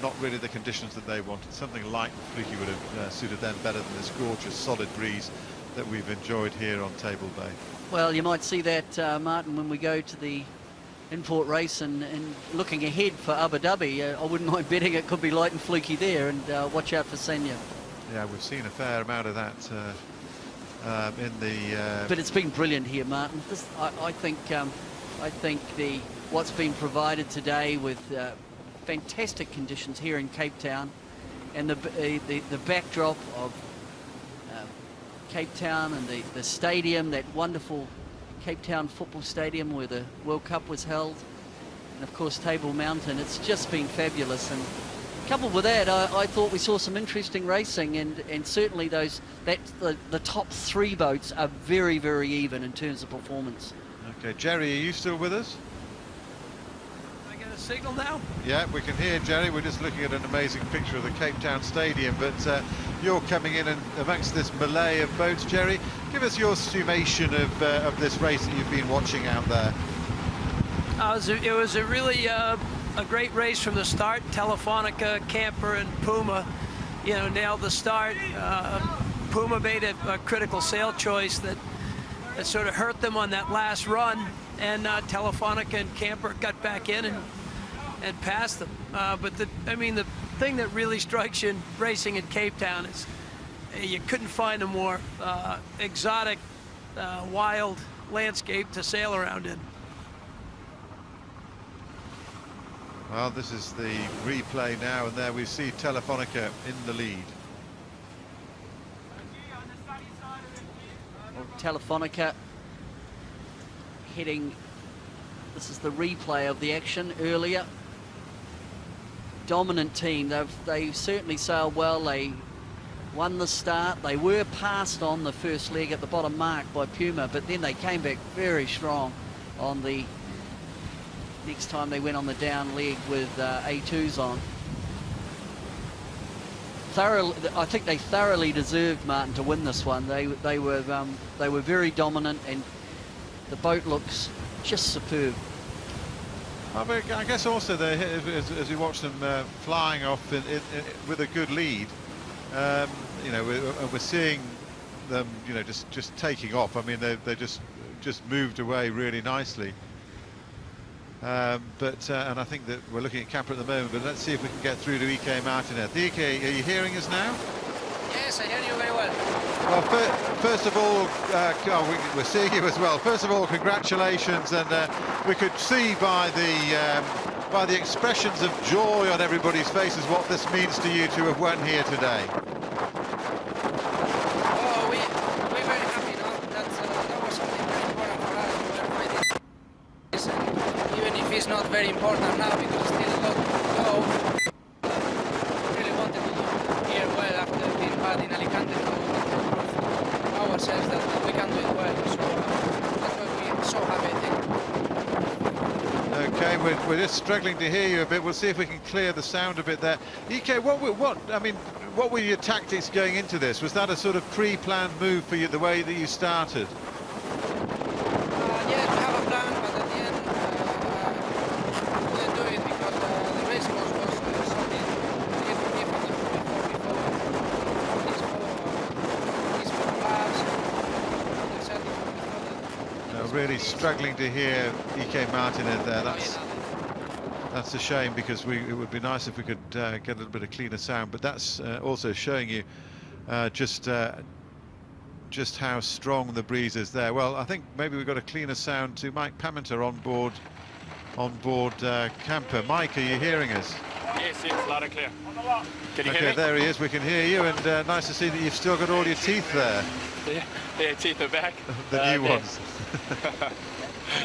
Speaker 1: Not really the conditions that they wanted. Something light and fluky would have suited them better than this gorgeous solid breeze that we've enjoyed here on Table Bay.
Speaker 4: Well, you might see that, Martin, when we go to the import race and looking ahead for Abu Dhabi. I wouldn't mind betting it could be light and fluky there, and watch out for Sanya.
Speaker 1: Yeah, we've seen a fair amount of that in the...
Speaker 4: But it's been brilliant here, Martin. I think what's been provided today with fantastic conditions here in Cape Town, and the backdrop of Cape Town and the stadium, that wonderful Cape Town football stadium where the World Cup was held, and of course Table Mountain. It's just been fabulous, and coupled with that, I thought we saw some interesting racing, and certainly the top 3 boats are very, very even in terms of performance.
Speaker 1: Okay, Jerry, are you still with us?
Speaker 13: I get a signal now?
Speaker 1: Yeah, we can hear Jerry. We're just looking at an amazing picture of the Cape Town Stadium, but you're coming in and amongst this melee of boats. Jerry, give us your summation of this race that you've been watching out there.
Speaker 13: It was a really a great race from the start. Telefonica, Camper, and Puma, nailed the start. Puma made a critical sail choice that sort of hurt them on that last run, and Telefonica and Camper got back in and passed them. But the thing that really strikes you in racing in Cape Town is you couldn't find a more exotic, wild landscape to sail around in.
Speaker 1: Well, this is the replay now, and there we see Telefonica in the lead.
Speaker 4: Well, Telefonica heading, this is the replay of the action earlier. Dominant team, they certainly sailed well. They won the start. They were passed on the first leg at the bottom mark by Puma, but then they came back very strong on the next time they went on the down leg with A2s on. I think they thoroughly deserved, Martin, to win this one. They were very dominant, and the boat looks just superb.
Speaker 1: I guess also as you watch them flying off with a good lead, we're seeing them, just taking off. I mean, they just moved away really nicely. And I think that we're looking at Camper at the moment, but let's see if we can get through to Ike Martinez. Ike, are you hearing us now?
Speaker 6: Yes, I hear you very well.
Speaker 1: Well, first of all, we're seeing you as well. First of all, congratulations, and we could see by the expressions of joy on everybody's faces what this means to you to have won here today.
Speaker 6: Oh, we're very happy, no? That was something very important for us. We were fighting this, and even if it's not very important now because still a lot to go, we really wanted to do here well after being bad in Alicante to prove ourselves that we can do it well. So that's why we're so happy, I think.
Speaker 1: Okay, we're just struggling to hear you a bit. We'll see if we can clear the sound a bit there. EK, what were your tactics going into this? Was that a sort of pre-planned move for you, the way that you started?
Speaker 6: Yes, we have a plan, but at the end, we didn't do it because the race course was something different than before. It's for laps.
Speaker 1: Really struggling to hear EK Martinez there. That's a shame, because it would be nice if we could get a little bit of cleaner sound. But that's also showing you just how strong the breeze is there. Well, I think maybe we've got a cleaner sound to Mike Paminter on board camper. Mike, are you hearing us?
Speaker 16: Yes, loud and clear. Can you hear me?
Speaker 1: Okay, there he is. We can hear you, and nice to see that you've still got all your teeth there.
Speaker 16: Yeah, teeth are back.
Speaker 1: The new ones.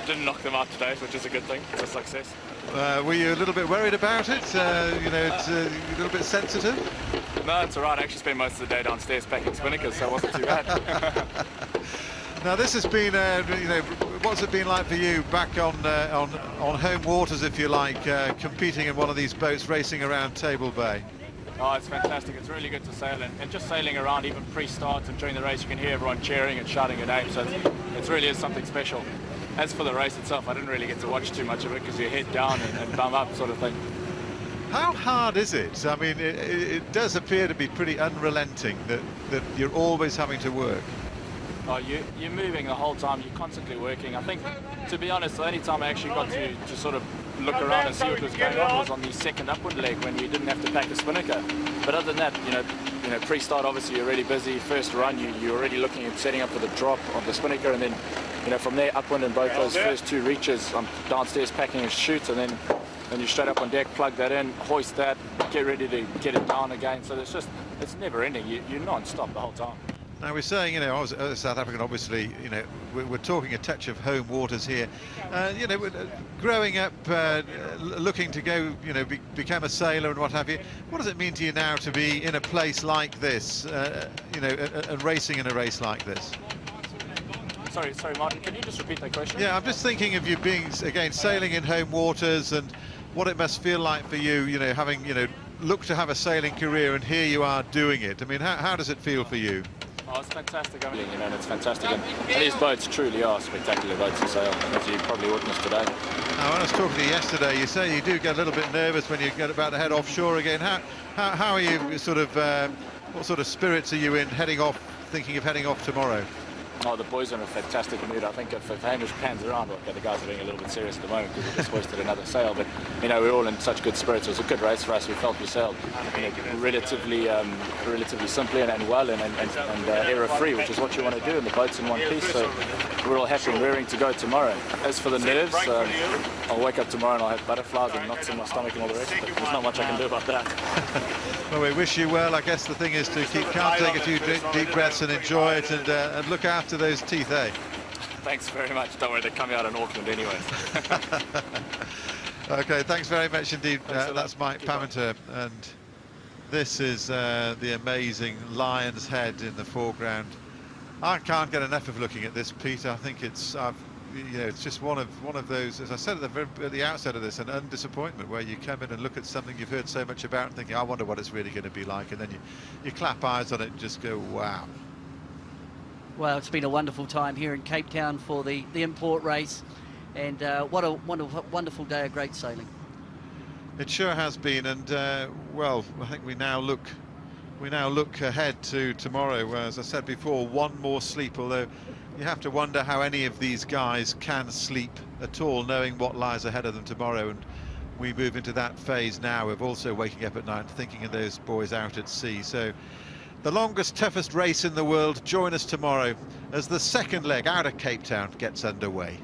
Speaker 16: Didn't knock them out today, which is a good thing. It's a success.
Speaker 1: Were you a little bit worried about it? It's a little bit sensitive?
Speaker 16: No, it's all right. I actually spent most of the day downstairs packing spinnakers, so it wasn't too bad.
Speaker 1: Now, this has been, what's it been like for you back on home waters, if you like, competing in one of these boats, racing around Table Bay?
Speaker 16: Oh, it's fantastic. It's really good to sail, and just sailing around, even pre-start and during the race, you can hear everyone cheering and shouting your name, so it really is something special. As for the race itself, I didn't really get to watch too much of it because you're head down and bum up sort of thing.
Speaker 1: How hard is it? I mean, it does appear to be pretty unrelenting, that you're always having to work.
Speaker 16: Oh, you're moving the whole time. You're constantly working. I think, to be honest, the only time I actually got to sort of look around and see what was going on was on the second upwind leg, when you didn't have to pack a spinnaker. But other than that, pre-start, obviously you're already busy. First run, you're already looking at setting up for the drop of the spinnaker, and then from there upwind in both those first two reaches, I'm downstairs packing a chute, and then you're straight up on deck, plug that in, hoist that, get ready to get it down again. So it's never ending. You're non-stop the whole time.
Speaker 1: Now, we're saying, I was South African, obviously, we're talking a touch of home waters here. Growing up, looking to go, become a sailor and what have you. What does it mean to you now to be in a place like this, and racing in a race like this?
Speaker 16: Sorry, Martin, can you just repeat that question?
Speaker 1: Yeah, I'm just thinking of you being, again, sailing in home waters, and what it must feel like for you, having, looked to have a sailing career, and here you are doing it. I mean, how does it feel for you?
Speaker 16: Oh, it's fantastic. I mean, and it's fantastic. And these boats truly are spectacular boats to sail, as you probably witnessed today.
Speaker 1: Now, when I was talking to you yesterday, you say you do get a little bit nervous when you get about to head offshore again. How are you what sort of spirits are you in thinking of heading off tomorrow?
Speaker 16: Oh, the boys are in a fantastic mood. I think if Hamish pans around, the guys are being a little bit serious at the moment because we just hoisted another sail. But, we're all in such good spirits. It was a good race for us. We felt we sailed relatively simply and well and error-free, which is what you want to do in the boats in one piece. So we're all happy and raring to go tomorrow. As for the nerves, I'll wake up tomorrow and I'll have butterflies and knots in my stomach and all the rest, but there's not much I can do about that.
Speaker 1: Well, we wish you well. I guess the thing is to keep calm, take a few deep breaths and enjoy it, and look after those teeth, eh?
Speaker 16: Thanks very much. Don't worry, they're coming out in Auckland anyway.
Speaker 1: Okay, thanks very much indeed. That's Mike Paminter, and this is the amazing Lion's Head in the foreground. I can't get enough of looking at this, Peter. I think it's just one of those, as I said at the outset of this, an undisappointment where you come in and look at something you've heard so much about and thinking, I wonder what it's really going to be like, and then you clap eyes on it and just go, wow.
Speaker 4: Well, it's been a wonderful time here in Cape Town for the import race, and what a wonderful day of great sailing.
Speaker 1: It sure has been, and well, I think we now look ahead to tomorrow, where, as I said before, one more sleep, although you have to wonder how any of these guys can sleep at all, knowing what lies ahead of them tomorrow. And we move into that phase now of also waking up at night, thinking of those boys out at sea. So The longest, toughest race in the world. Join us tomorrow as the second leg out of Cape Town gets underway.